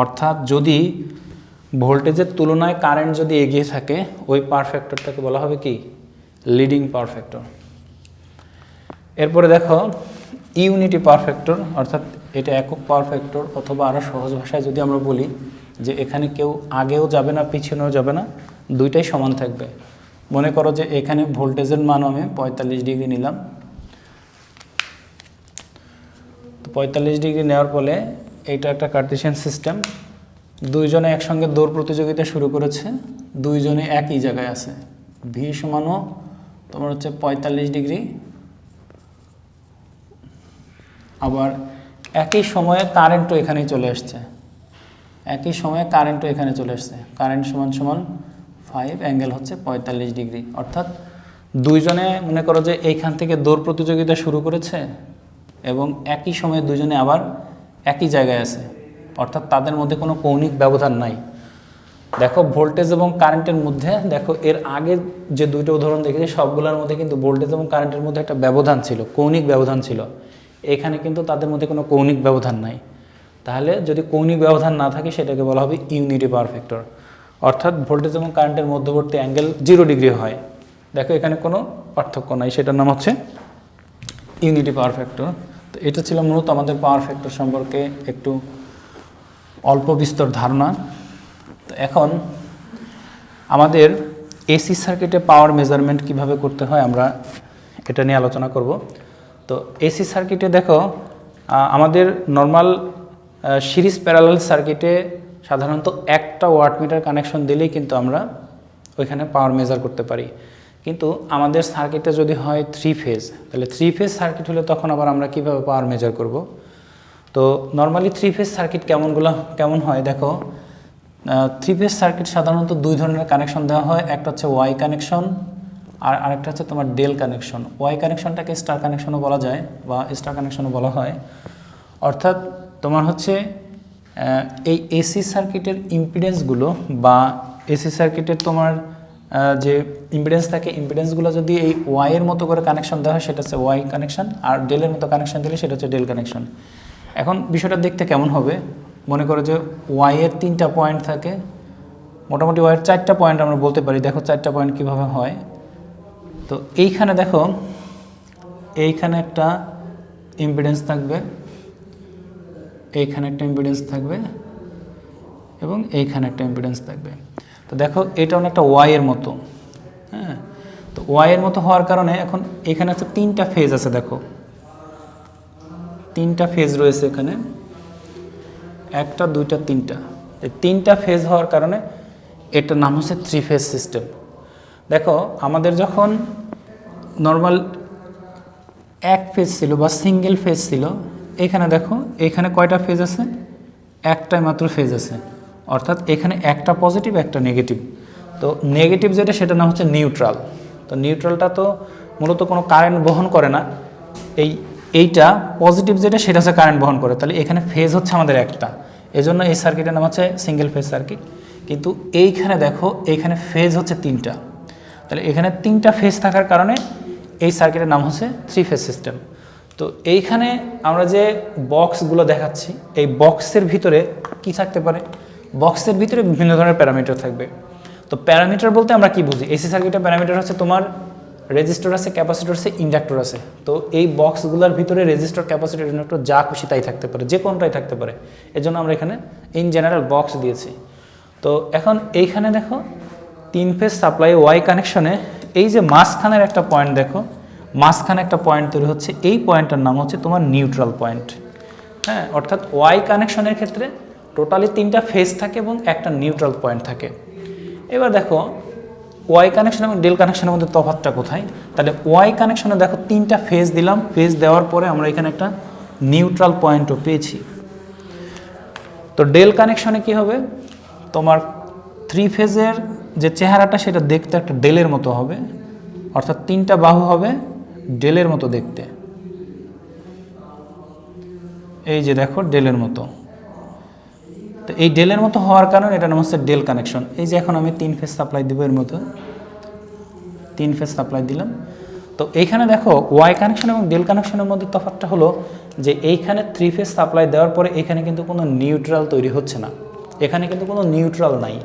অর্থাৎ যদি ভোল্টেজের তুলনায় কারেন্ট যদি এগিয়ে থাকে, ওই পাওয়ার ফ্যাক্টরটাকে বলা হবে কি লিডিং পাওয়ার ফ্যাক্টর। এরপরে দেখো ইউনিটি পাওয়ার ফ্যাক্টর, অর্থাৎ এটা একক পাওয়ার ফ্যাক্টর, অথবা আরও সহজ ভাষায় যদি আমরা বলি যে এখানে কেউ আগেও যাবে না পিছনেও যাবে না, দুইটাই সমান থাকবে। মনে করো যে এখানে ভোল্টেজের মান আমি 45 ডিগ্রি নিলাম, 45 ডিগ্রি নেওয়ার ফলে এইটা একটা কার্টেসিয়ান সিস্টেম, দুইজনে একসঙ্গে দৌড় প্রতিযোগিতা শুরু করেছে, দুইজনে একই জায়গায় আছে, ভি সমানও তোমার হচ্ছে 45 ডিগ্রি। আবার একই সময়ে কারেন্টও এখানেই চলে আসছে, একই সময়ে কারেন্টও এখানে চলে আসছে, কারেন্ট সমান সমান 5, অ্যাঙ্গেল হচ্ছে 45 ডিগ্রি। অর্থাৎ দুইজনে মনে করো যে এইখান থেকে দৌড় প্রতিযোগিতা শুরু করেছে এবং একই সময়ে দুইজনে আবার একই জায়গায় আছে, অর্থাৎ তাদের মধ্যে কোনো কৌণিক ব্যবধান নাই। দেখো ভোল্টেজ এবং কারেন্টের মধ্যে, দেখো এর আগে যে দুইটা উদাহরণ দেখেছি সবগুলোর মধ্যে কিন্তু ভোল্টেজ এবং কারেন্টের মধ্যে একটা ব্যবধান ছিল, কৌণিক ব্যবধান ছিল। এখানে কিন্তু তাদের মধ্যে কোনো কৌণিক ব্যবধান নাই। তাহলে যদি কৌণিক ব্যবধান না থাকে সেটাকে বলা হবে ইউনিটি পাওয়ার ফ্যাক্টর, অর্থাৎ ভোল্টেজ এবং কারেন্টের মধ্যবর্তী অ্যাঙ্গেল 0 ডিগ্রি হয়। দেখো এখানে কোনো পার্থক্য নাই, সেটার নাম হচ্ছে ইউনিটি পাওয়ার ফ্যাক্টর। তো এটা ছিল মূলত আমাদের পাওয়ার ফ্যাক্টর সম্পর্কে একটু অল্প বিস্তর ধারণা। তো এখন আমাদের এসি সার্কিটে পাওয়ার মেজারমেন্ট কিভাবে করতে হয় আমরা এটা নিয়ে আলোচনা করব। তো এসি সার্কিটে দেখো আমাদের নর্মাল সিরিজ প্যারালাল সার্কিটে সাধারণত একটা ওয়াটমিটার কানেকশন দিলেই কিন্তু আমরা ওইখানে পাওয়ার মেজার করতে পারি। কিন্তু আমাদের সার্কিটে যদি হয় 3 ফেজ, তাহলে 3 ফেজ সার্কিট হলে তখন আবার আমরা কিভাবে পাওয়ার মেজার করব। তো নর্মালি 3 ফেজ সার্কিট কেমন হয় দেখো, 3 ফেজ সার্কিট সাধারণত দুই ধরনের কানেকশন দেওয়া হয়, একটা হচ্ছে ওয়াই কানেকশন আর আরেকটা হচ্ছে তোমার ডেল কানেকশন। ওয়াই কানেকশনটাকে স্টার কানেকশনও বলা যায় বা স্টার কানেকশনও বলা হয়। অর্থাৎ তোমার হচ্ছে এই এসি সার্কিটের ইম্পিডেন্সগুলো বা এসি সার্কিটের তোমার যে ইম্পিডেন্স থাকে, ইম্পিডেন্সগুলো যদি এই ওয়াইয়ের মতো করে কানেকশন দেওয়া হয় সেটা হচ্ছে ওয়াই কানেকশন, আর ডেলের মতো কানেকশন দিলে সেটা হচ্ছে ডেল কানেকশন। এখন বিষয়টা দেখতে কেমন হবে, মনে করো যে ওয়াইয়ের 3টা পয়েন্ট থাকে, মোটামুটি ওয়াইয়ের 4টা পয়েন্ট আমরা বলতে পারি। দেখো 4টা পয়েন্ট কীভাবে হয়। তো এইখানে দেখো, এইখানে একটা ইম্পিডেন্স থাকবে, এইখানে একটা ইম্পিডেন্স থাকবে এবং এইখানে একটা ইম্পিডেন্স থাকবে। তো দেখো এটা অনেকটা ওয়াইয়ের মতো, হ্যাঁ। তো ওয়াইয়ের মতো হওয়ার কারণে এখন এখানে হচ্ছে 3টা ফেজ আছে, দেখো 3টা ফেজ রয়েছে এখানে, 1টা 2টা 3টা। এই 3টা ফেজ হওয়ার কারণে এটার নাম হচ্ছে 3 ফেজ সিস্টেম। দেখো আমাদের যখন নর্মাল 1 ফেজ ছিল বা সিঙ্গেল ফেজ ছিল, এখানে দেখো এখানে কয়টা ফেজ আছে, একটাই মাত্র ফেজ আছে, অর্থাৎ এখানে একটা পজিটিভ একটা নেগেটিভ। তো নেগেটিভ যেটা সেটার নাম হচ্ছে নিউট্রাল। তো নিউট্রালটা তো মূলত কোনো কারেন্ট বহন করে না, এইটা পজিটিভ যেটা সেটা হচ্ছে কারেন্ট বহন করে। তাহলে এখানে ফেজ হচ্ছে আমাদের একটা, এজন্য এই সার্কিটের নাম হচ্ছে সিঙ্গেল ফেজ সার্কিট। কিন্তু এইখানে দেখো এইখানে ফেজ হচ্ছে 3টা, তাহলে এখানে 3টা ফেজ থাকার কারণে এই সার্কিটের নাম হচ্ছে 3 ফেজ সিস্টেম। তো এইখানে আমরা যে বক্সগুলো দেখাচ্ছি, এই বক্সের ভিতরে কি থাকতে পারে, বক্সের ভিতরে বিভিন্ন ধরনের প্যারামিটার থাকবে। তো প্যারামিটার বলতে আমরা কি বুঝি, এসি সার্কিটের প্যারামিটার হচ্ছে তোমার রেজিস্টর আছে, ক্যাপাসিটর আছে, ইন্ডাক্টর আছে। তো এই বক্সগুলোর ভিতরে রেজিস্টর, ক্যাপাসিটর, ইন্ডাক্টর যা খুশি তাই থাকতে পারে, যে কোনটাই থাকতে পারে। এজন্য আমরা এখানে ইন জেনারেল বক্স দিয়েছি। তো এখন এইখানে দেখো 3 ফেজ সাপ্লাই ওয়াই কানেকশনে এই যে মাঝখানের একটা পয়েন্ট, দেখো মাঝখানে একটা পয়েন্ট তৈরি হচ্ছে, এই পয়েন্টটার নাম হচ্ছে তোমার নিউট্রাল পয়েন্ট, হ্যাঁ। অর্থাৎ ওয়াই কানেকশনের ক্ষেত্রে টোটালি 3টা ফেজ থাকে এবং একটা নিউট্রাল পয়েন্ট থাকে। এবার দেখো ওয়াই কানেকশন এবং ডেল কানেকশনের মধ্যে তফাৎটা কোথায়, তাহলে ওয়াই কানেকশনে দেখো 3টা ফেজ দিলাম, ফেজ দেওয়ার পরে আমরা এখানে একটা নিউট্রাল পয়েন্টও পেয়েছি। তো ডেল কানেকশনে কি হবে, তোমার 3 ফেজের যে চেহারাটা সেটা দেখতে একটা ডেলের মতো হবে, অর্থাৎ 3টা বাহু হবে ডেলের মতো দেখতে, এই যে দেখো ডেলের মতো। তো এই ডেলের মতো হওয়ার কারণে এটা নাম হচ্ছে ডেল কানেকশন। এই যে এখন আমি 3 ফেজ সাপ্লাই দিব, এর মতো 3 ফেজ সাপ্লাই দিলাম। তো এইখানে দেখো ওয়াই কানেকশন এবং ডেল কানেকশনের মধ্যে তফাৎটা হলো যে এইখানে 3 ফেজ সাপ্লাই দেওয়ার পরে এখানে কিন্তু কোনো নিউট্রাল তৈরি হচ্ছে না, এখানে কিন্তু কোনো নিউট্রাল নাই।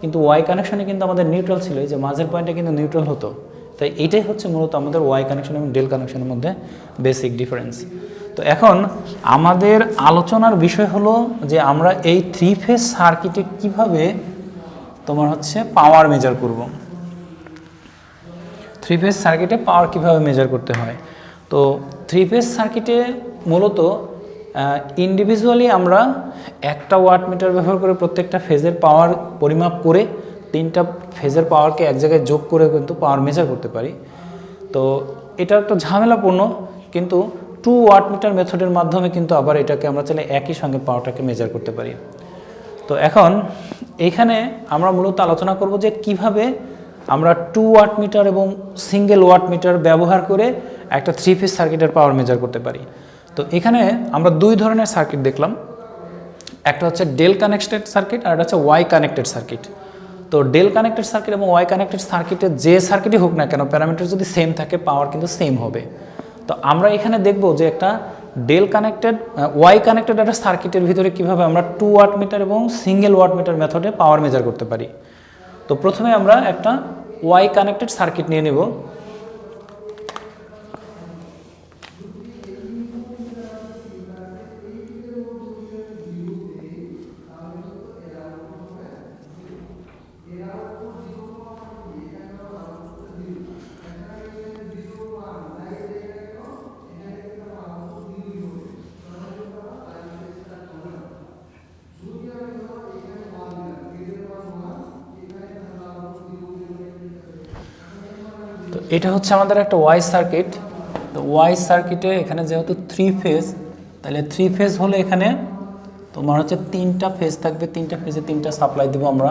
কিন্তু ওয়াই কানেকশনে কিন্তু আমাদের নিউট্রাল ছিল, এই যে মাঝের পয়েন্টে কিন্তু নিউট্রাল হতো। তাই এটাই হচ্ছে মূলত আমাদের ওয়াই কানেকশন এবং ডেল কানেকশনের মধ্যে বেসিক ডিফারেন্স। তো এখন আমাদের আলোচনার বিষয় হলো যে আমরা এই 3 ফেজ সার্কিটে কিভাবে তোমার হচ্ছে পাওয়ার মেজার করব। 3 ফেজ সার্কিটে পাওয়ার কিভাবে মেজার করতে হয়। তো 3 ফেজ সার্কিটে মূলত ইন্ডিভিজুয়ালি আমরা একটা ওয়াট মিটার ব্যবহার করে প্রত্যেকটা ফেজের পাওয়ার পরিমাপ করে তিনটা ফেজের পাওয়ারকে এক জায়গায় যোগ করে কিন্তু পাওয়ার মেজার করতে পারি। তো এটা একটা ঝামেলাপূর্ণ, কিন্তু 2 ওয়াট মিটার মেথডের মাধ্যমে কিন্তু আবার এটাকে আমরা চাইলে একই সঙ্গে পাওয়ারটাকে মেজার করতে পারি। তো এখন এইখানে আমরা মূলত আলোচনা করব যে কিভাবে আমরা 2 ওয়াট মিটার এবং সিঙ্গেল ওয়াট মিটার ব্যবহার করে একটা 3 ফেজ সার্কিটের পাওয়ার মেজার করতে পারি। তো এখানে আমরা 2 ধরনের সার্কিট দেখলাম, একটা হচ্ছে ডেল কানেক্টেড সার্কিট আর একটা হচ্ছে ওয়াই কানেক্টেড সার্কিট। তো ডেল কানেক্টেড সার্কিট এবং ওয়াই কানেক্টেড সার্কিটে যে সার্কিটই হোক না কেন, প্যারামিটার যদি সেম থাকে পাওয়ার কিন্তু সেম হবে। তো আমরা এখানে দেখব যে একটা ডেল কানেক্টেড ওয়াই কানেক্টেড একটা সার্কিটের ভিতরে কিভাবে আমরা 2 ওয়াট মিটার এবং সিঙ্গেল ওয়াট মিটার মেথডে পাওয়ার মেজার করতে পারি। তো প্রথমে আমরা একটা ওয়াই কানেক্টেড সার্কিট নিয়ে নেব। তো এটা হচ্ছে আমাদের একটা ওয়াই সার্কিট। তো ওয়াই সার্কিটে এখানে যেহেতু 3 ফেজ, তাহলে 3 ফেজ হলে এখানে তোমার হচ্ছে 3টা ফেজ থাকবে, 3টা ফেজে 3টা সাপ্লাই দেবো আমরা।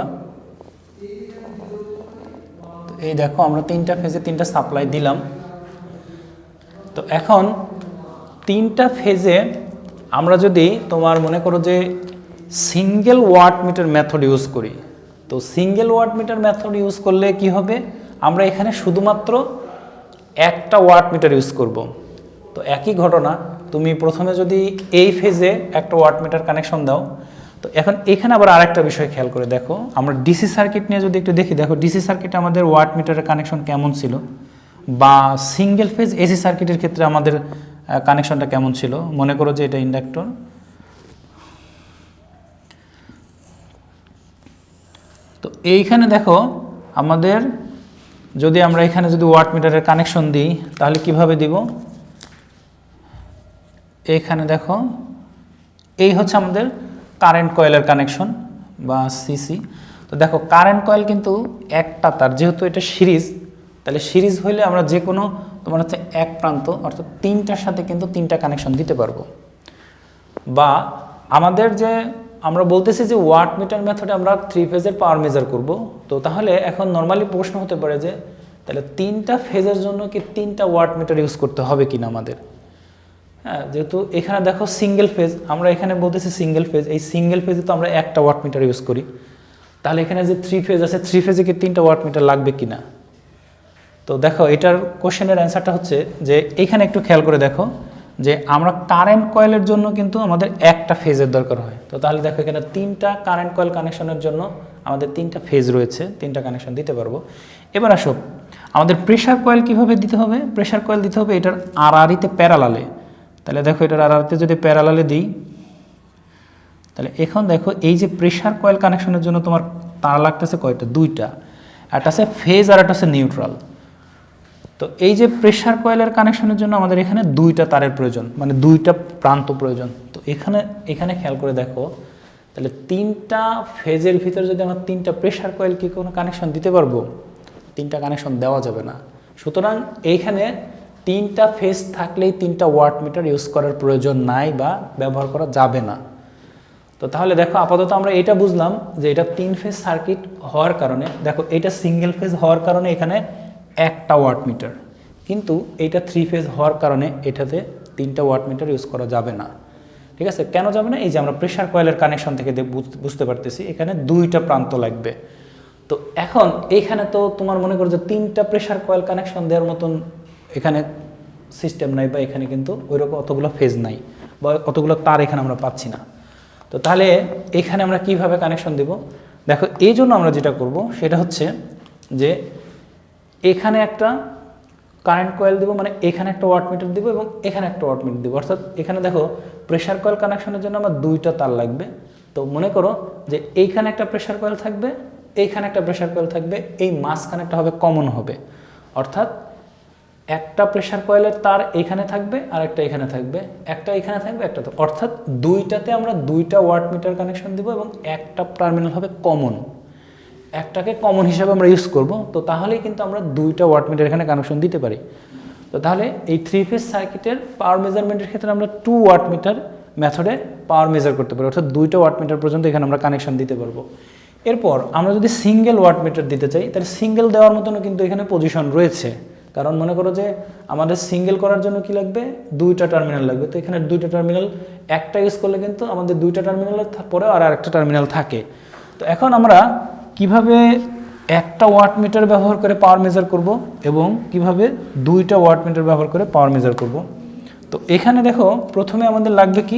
তো এই দেখো আমরা 3টা ফেজে 3টা সাপ্লাই দিলাম। তো এখন 3টা ফেজে আমরা যদি তোমার মনে করো যে single watt meter method use করি, তো single watt meter method use করলে কি হবে, আমরা এখানে শুধুমাত্র একটা ওয়াট মিটার ইউজ করব। তো একই ঘটনা, তুমি প্রথমে যদি এই ফেজে একটা ওয়াট মিটার কানেকশন দাও, তো এখন এখানে আবার আরেকটা বিষয় খেয়াল করে দেখো, আমরা ডিসি সার্কিট নিয়ে যদি একটু দেখি, দেখো ডিসি সার্কিটে আমাদের ওয়াট মিটারের কানেকশন কেমন ছিল, বা সিঙ্গেল ফেজ এসি সার্কিটের ক্ষেত্রে আমাদের কানেকশনটা কেমন ছিল। মনে করো যে এটা ইন্ডাক্টর, তো এইখানে দেখো আমাদের যদি আমরা এখানে যদি ওয়াট মিটারের কানেকশন দিই তাহলে কিভাবে দিব, এইখানে দেখো এই হচ্ছে আমাদের কারেন্ট কয়েলের কানেকশন বা সিসি। তো দেখো কারেন্ট কয়েল কিন্তু একটা তার, যেহেতু এটা সিরিজ, তাহলে সিরিজ হইলে আমরা যে কোনো তোমার হচ্ছে এক প্রান্ত অর্থাৎ 3টার সাথে কিন্তু 3টা কানেকশন দিতে পারবো। বা আমাদের যে আমরা বলতেছি যে ওয়াট মিটার মেথডে আমরা 3 ফেজের পাওয়ার মেজার করব, তো তাহলে এখন নর্মালি প্রশ্ন হতে পারে যে তাহলে 3টা ফেজের জন্য কি 3টা ওয়াট মিটার ইউজ করতে হবে কিনা আমাদের। হ্যাঁ, যেহেতু এখানে দেখো সিঙ্গেল ফেজ, আমরা এখানে বলতেছি সিঙ্গেল ফেজ, এই সিঙ্গেল ফেজে তো আমরা একটা ওয়াট মিটার ইউজ করি, তাহলে এখানে যে 3 ফেজ আছে 3 ফেজে কি 3টা ওয়াট মিটার লাগবে কিনা। তো দেখো এটার কোশ্চেনের অ্যান্সারটা হচ্ছে যে এখানে একটু খেয়াল করে দেখো যে আমরা কারেন্ট কয়েলের জন্য কিন্তু আমাদের একটা ফেজের দরকার হয়। তো তাহলে দেখো এখানে 3টা কারেন্ট কয়েল কানেকশনের জন্য আমাদের 3টা ফেজ রয়েছে, 3টা কানেকশন দিতে পারবো। এবার আসো আমাদের প্রেসার কয়েল কিভাবে দিতে হবে। প্রেসার কয়েল দিতে হবে এটার আরআরিতে প্যারালালে। তাহলে দেখো এটার আরআরিতে যদি প্যারালালে দিই, তাহলে এখন দেখো এই যে প্রেসার কয়েল কানেকশনের জন্য তোমার তার লাগতেছে কয়টা, 2টা, একটা আছে ফেজ আর একটা আছে নিউট্রাল। তো এই যে প্রেসার কয়েলের কানেকশনের জন্য আমাদের এখানে 2টা তারের প্রয়োজন, মানে 2টা প্রান্ত প্রয়োজন। তো এখানে খেয়াল করে দেখো, তাহলে 3টা ফেজের ভিতরে যদি আমরা 3টা প্রেসার কয়েল কি কোনো কানেকশন দিতে পারবো, 3টা কানেকশন দেওয়া যাবে না। সুতরাং এইখানে 3টা ফেজ থাকলেই 3টা ওয়াট মিটার ইউজ করার প্রয়োজন নাই বা ব্যবহার করা যাবে না। তো তাহলে দেখো আপাতত আমরা এটা বুঝলাম যে এটা 3 ফেজ সার্কিট হওয়ার কারণে, দেখো এটা সিঙ্গেল ফেজ হওয়ার কারণে এখানে একটা ওয়াট মিটার, কিন্তু এইটা 3 ফেজ হওয়ার কারণে এটাতে 3টা ওয়াট মিটার ইউজ করা যাবে না। ঠিক আছে, কেন যাবে না, এই যে আমরা প্রেসার কয়েলের কানেকশন থেকে বুঝতে পারতেছি এখানে 2টা প্রান্ত লাগবে। তো এখন এইখানে তো তোমার মনে করো যে 3টা প্রেসার কয়েল কানেকশন দেওয়ার মতন এখানে সিস্টেম নাই, বা এখানে কিন্তু ওইরকম অতগুলো ফেজ নাই বা অতগুলো তার এখানে আমরা পাচ্ছি না। তো তাহলে এখানে আমরা কিভাবে কানেকশন দেব, দেখো এই জন্য আমরা যেটা করব সেটা হচ্ছে যে এখানে একটা কারেন্ট কয়েল দেবো, মানে এখানে একটা ওয়াট মিটার দেবো এবং এখানে একটা ওয়াট মিটার দেবো। অর্থাৎ এখানে দেখো প্রেসার কয়েল কানেকশনের জন্য আমার 2টা তার লাগবে। তো মনে করো যে এইখানে একটা প্রেসার কয়েল থাকবে, এইখানে একটা প্রেসার কয়েল থাকবে, এই মাঝখানে একটা হবে কমন হবে। অর্থাৎ একটা প্রেসার কয়েলের তার এখানে থাকবে আর একটা এখানে থাকবে, একটা এখানে থাকবে, একটা, অর্থাৎ দুইটাতে আমরা দুইটা ওয়াটমিটার কানেকশন দিব এবং একটা টার্মিনাল হবে কমন, একটাকে কমন হিসাবে আমরা ইউজ করব। তো তাহলেই কিন্তু আমরা দুইটা ওয়াটমিটার এখানে কানেকশন দিতে পারি। তো তাহলে এই 3 ফেজ সার্কিটের পাওয়ার মেজারমেন্টের ক্ষেত্রে আমরা 2 ওয়াটমিটার মেথডে পাওয়ার মেজার করতে পারি, অর্থাৎ দুইটা ওয়াটমিটার পর্যন্ত এখানে আমরা কানেকশন দিতে পারবো। এরপর আমরা যদি সিঙ্গেল ওয়াটমিটার দিতে চাই তাহলে সিঙ্গেল দেওয়ার মতনও কিন্তু এখানে পজিশন রয়েছে, কারণ মনে করো যে আমাদের সিঙ্গেল করার জন্য কি লাগবে, দুইটা টার্মিনাল লাগবে। তো এখানে দুইটা টার্মিনাল, একটা ইউজ করলে কিন্তু আমাদের দুইটা টার্মিনালের পরে আর একটা টার্মিনাল থাকে। তো এখন আমরা কিভাবে একটা ওয়াটমিটার ব্যবহার করে পাওয়ার মেজার করব এবং কিভাবে দুইটা ওয়াটমিটার ব্যবহার করে পাওয়ার মেজার করব। তো এখানে দেখো প্রথমে আমাদের লাগবে কি,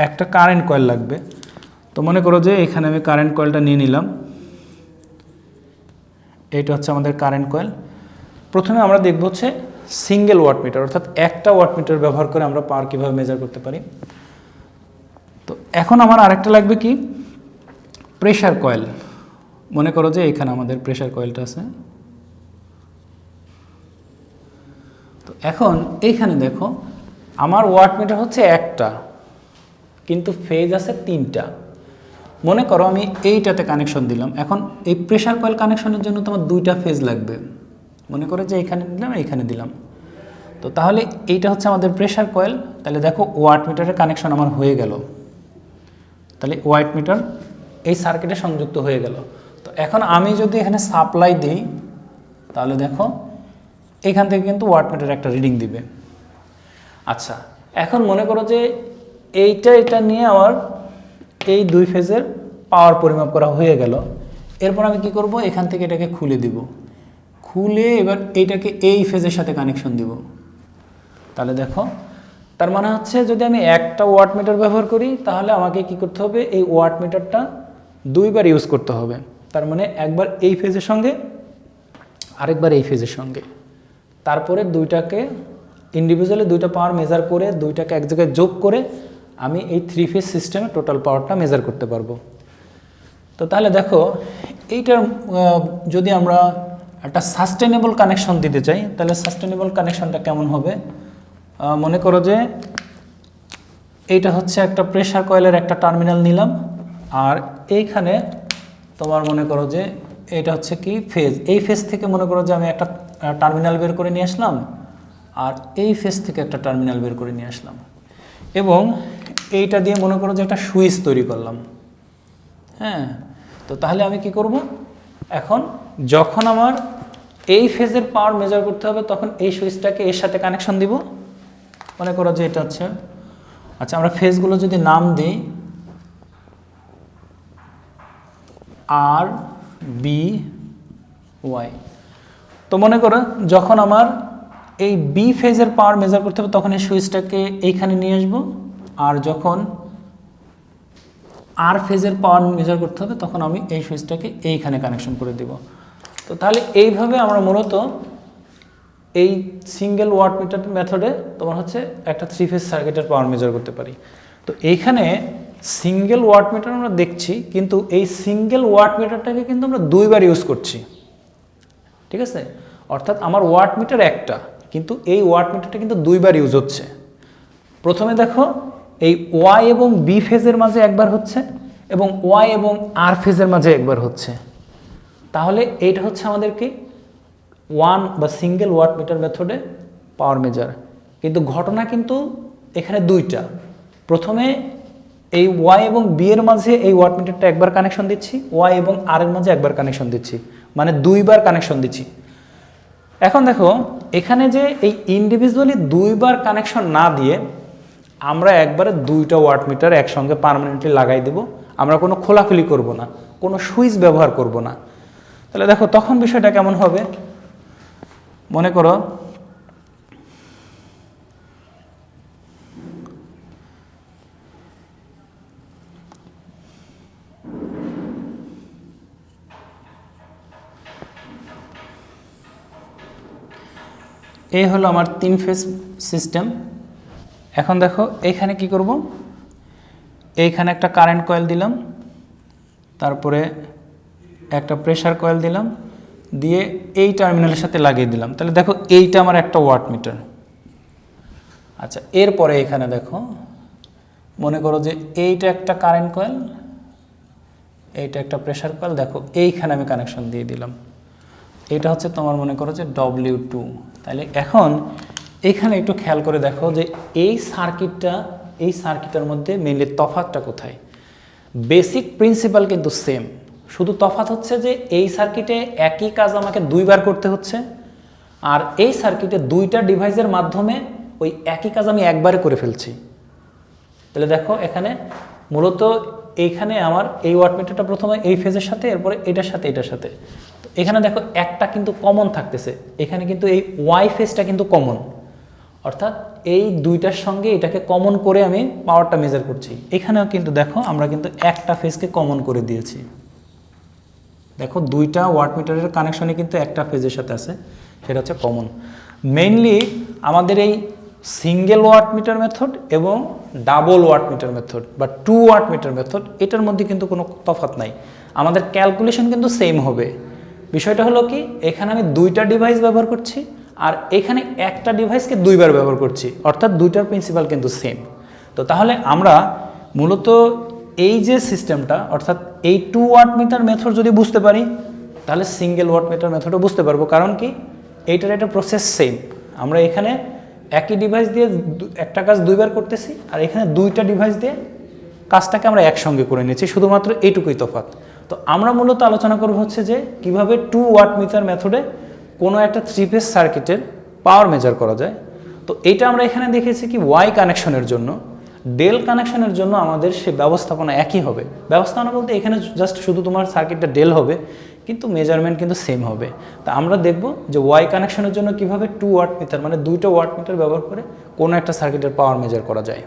একটা কারেন্ট কয়েল লাগবে। তো মনে করো যে এখানে আমি কারেন্ট কয়েলটা নিয়ে নিলাম, এইটা হচ্ছে আমাদের কারেন্ট কয়েল। প্রথমে আমরা দেখব হচ্ছে সিঙ্গেল ওয়াটমিটার, অর্থাৎ একটা ওয়াটমিটার ব্যবহার করে আমরা পাওয়ার কীভাবে মেজার করতে পারি। তো এখন আমার আরেকটা লাগবে কি, প্রেসার কয়েল। মনে করো যে এখানে আমাদের প্রেসার কয়েলটা আছে। তো এখন এইখানে দেখো আমার ওয়াটমিটার হচ্ছে একটা, কিন্তু ফেজ আছে 3টা। মনে করো আমি এইটাতে কানেকশন দিলাম, এখন এই প্রেসার কয়েল কানেকশনের জন্য তোমার 2টা ফেজ লাগবে। মনে করো যে এইখানে দিলাম, এইখানে দিলাম। তো তাহলে এইটা হচ্ছে আমাদের প্রেসার কয়েল। তাহলে দেখো ওয়াটমিটারের কানেকশন আমার হয়ে গেল, তাহলে ওয়াটমিটার এই সার্কিটে সংযুক্ত হয়ে গেল। তো এখন আমি যদি এখানে সাপ্লাই দিই তাহলে দেখো এখান থেকে কিন্তু ওয়াটমিটার একটা রিডিং দিবে। আচ্ছা, এখন মনে করো যে এটা নিয়ে আমার এই 2 ফেজের পাওয়ার পরিমাপ করা হয়ে গেল। এরপর আমি কি করব, এখান থেকে এটাকে খুলে দিব, খুলে এবার এইটাকে এই ফেজের সাথে কানেকশন দিব। তাহলে দেখো তার মানে হচ্ছে যদি আমি একটা ওয়াটমিটার ব্যবহার করি তাহলে আমাকে কি করতে হবে, এই ওয়াটমিটারটা 2বার ইউজ করতে হবে। তার মানে একবার এই ফেজের সঙ্গে আরেকবার এই ফেজের সঙ্গে, তারপরে দুইটাকে ইন্ডিভিজুয়ালি দুইটা পাওয়ার মেজার করে দুইটাকে এক জায়গায় যোগ করে আমি এই 3 ফেজ সিস্টেমে টোটাল পাওয়ারটা মেজার করতে পারবো। তো তাহলে দেখো এইটার যদি আমরা একটা সাস্টেনেবল কানেকশন দিতে চাই তাহলে সাস্টেনেবল কানেকশনটা কেমন হবে, মনে করো যে এইটা হচ্ছে একটা প্রেসার কয়েলের একটা টার্মিনাল নিলাম, আর এইখানে তোমার মনে করো যে এটা হচ্ছে কি ফেজ, এই ফেজ থেকে মনে করো যে আমি একটা টার্মিনাল বের করে নিয়ে আসলাম, আর এই ফেজ থেকে একটা টার্মিনাল বের করে নিয়ে আসলাম, এবং এইটা দিয়ে মনে করো যে একটা সুইচ তৈরি করলাম। হ্যাঁ, তো তাহলে আমি কি করব, এখন যখন আমার এই ফেজের পাওয়ার মেজার করতে হবে তখন এই সুইচটাকে এর সাথে কানেকশন দিব। মনে করো যে এটা হচ্ছে, আচ্ছা আমরা ফেজগুলো যদি নাম দিই আর বি ওয়াই, তো মনে করো যখন আমার এই বি ফেজের পাওয়ার মেজার করতে হবে তখন এই সুইচটাকে এইখানে নিয়ে আসবো, আর যখন আর ফেজের পাওয়ার মেজার করতে হবে তখন আমি এই সুইচটাকে এইখানে কানেকশন করে দিব। তো তাহলে এইভাবে আমরা মূলত এই সিঙ্গেল ওয়াটমিটার মেথডে তোমার হচ্ছে একটা 3 ফেজ সার্কিটের পাওয়ার মেজার করতে পারি। তো এইখানে সিঙ্গেল ওয়াটমিটার আমরা দেখছি, কিন্তু এই সিঙ্গেল ওয়াটমিটারটাকে কিন্তু আমরা 2বার ইউজ করছি, ঠিক আছে। অর্থাৎ আমার ওয়াটমিটার একটা, কিন্তু এই ওয়াটমিটারটা কিন্তু 2বার ইউজ হচ্ছে। প্রথমে দেখো এই ওয়াই এবং বি ফেজের মাঝে একবার হচ্ছে এবং ওয়াই এবং আর ফেজের মাঝে একবার হচ্ছে। তাহলে এইটা হচ্ছে আমাদের কি ওয়ান বা সিঙ্গেল ওয়াটমিটার মেথডে পাওয়ার মেজার। কিন্তু ঘটনা কিন্তু এখানে 2টা। প্রথমে এই ওয়াই এবং বি এর মাঝে এই ওয়াটমিটারটা একবার কানেকশন দিচ্ছি, ওয়াই এবং আর এর মাঝে একবার কানেকশন দিচ্ছি, মানে 2বার কানেকশন দিচ্ছি। এখন দেখো এখানে যে এই ইন্ডিভিজুয়ালি 2বার কানেকশন না দিয়ে আমরা একবারে 2টা ওয়াটমিটার একসঙ্গে পার্মানেন্টলি লাগাই দেব, আমরা কোনো খোলাখুলি করব না, কোনো সুইচ ব্যবহার করব না। তাহলে দেখো তখন বিষয়টা কেমন হবে, মনে করো এই হলো আমার 3 ফেজ সিস্টেম। এখন দেখো এইখানে কি করব, এইখানে একটা কারেন্ট কয়েল দিলাম, তারপরে একটা প্রেসার কয়েল দিলাম, দিয়ে এই টার্মিনালের সাথে লাগিয়ে দিলাম, তাহলে দেখো এইটা আমার একটা ওয়াট মিটার। আচ্ছা, এরপরে এখানে দেখো, মনে করো যে এইটা একটা কারেন্ট কয়েল, এইটা একটা প্রেসার কয়েল, দেখো এইখানে আমি কানেকশন দিয়ে দিলাম। এটা হচ্ছে তোমার মনে করো যে W2। তাহলে এখন এইখানে একটু খেয়াল করে দেখো যে এই সার্কিটের মধ্যে মেইনলি তফাৎটা কোথায়। বেসিক প্রিন্সিপাল কিন্তু সেম, শুধু তফাৎ হচ্ছে যে এই সার্কিটে একই কাজ আমাকে দুইবার করতে হচ্ছে, আর এই সার্কিটে দুইটা ডিভাইসের মাধ্যমে ওই একই কাজ আমি একবারে করে ফেলছি। তাহলে দেখো এখানে মূলত এইখানে আমার এই ওয়াটমিটারটা প্রথমে এই ফেজের সাথে, এরপরে এটার সাথে এটার সাথে, তো এখানে দেখো একটা কিন্তু কমন থাকতেছে, এখানে কিন্তু এই ওয়াই ফেজটা কিন্তু কমন, অর্থাৎ এই দুইটার সঙ্গে এটাকে কমন করে আমি পাওয়ারটা মেজার করছি। এখানেও কিন্তু দেখো আমরা কিন্তু একটা ফেজকে কমন করে দিয়েছি। দেখো দুইটা ওয়াটমিটারের কানেকশনে কিন্তু একটা ফেজের সাথে আছে, সেটা হচ্ছে কমন। মেইনলি আমাদের এই সিঙ্গেল ওয়াটমিটার মেথড এবং ডাবল ওয়াটমিটার মেথড বা 2 ওয়াটমিটার মেথড, এটার মধ্যে কিন্তু কোনো তফাৎ নাই, আমাদের ক্যালকুলেশন কিন্তু সেম হবে। বিষয়টা হলো কি, এখানে আমি দুইটা ডিভাইস ব্যবহার করছি আর এখানে একটা ডিভাইসকে দুইবার ব্যবহার করছি, অর্থাৎ দুইটার প্রিন্সিপাল কিন্তু সেম। তো তাহলে আমরা মূলত এই যে সিস্টেমটা, অর্থাৎ এই 2 ওয়াটমিটার মেথড যদি বুঝতে পারি, তাহলে সিঙ্গেল ওয়াটমিটার মেথডও বুঝতে পারবো। কারণ কি, এইটার একটা প্রসেস সেম, আমরা এখানে একই ডিভাইস দিয়ে একটা কাজ দুইবার করতেছি, আর এখানে দুইটা ডিভাইস দিয়ে কাজটাকে আমরা একসঙ্গে করে নিচ্ছি, শুধুমাত্র এইটুকুই তফাৎ। তো আমরা মূলত আলোচনা করব হচ্ছে যে কিভাবে 2 ওয়াটমিটার মেথডে কোনো একটা 3 ফেজ সার্কিটের পাওয়ার মেজার করা যায়। তো এইটা আমরা এখানে দেখেছি কি ওয়াই কানেকশনের জন্য, ডেল কানেকশনের জন্য আমাদের সে ব্যবস্থাপনা একই হবে। ব্যবস্থাপনা বলতে এখানে জাস্ট শুধু তোমার সার্কিটটা ডেল হবে, কিন্তু মেজারমেন্ট কিন্তু সেম হবে। তা আমরা দেখব যে ওয়াই কানেকশনের জন্য কিভাবে 2 ওয়াটমিটার মানে দুইটা ওয়াটমিটার ব্যবহার করে কোনো একটা সার্কিটের পাওয়ার মেজার করা যায়।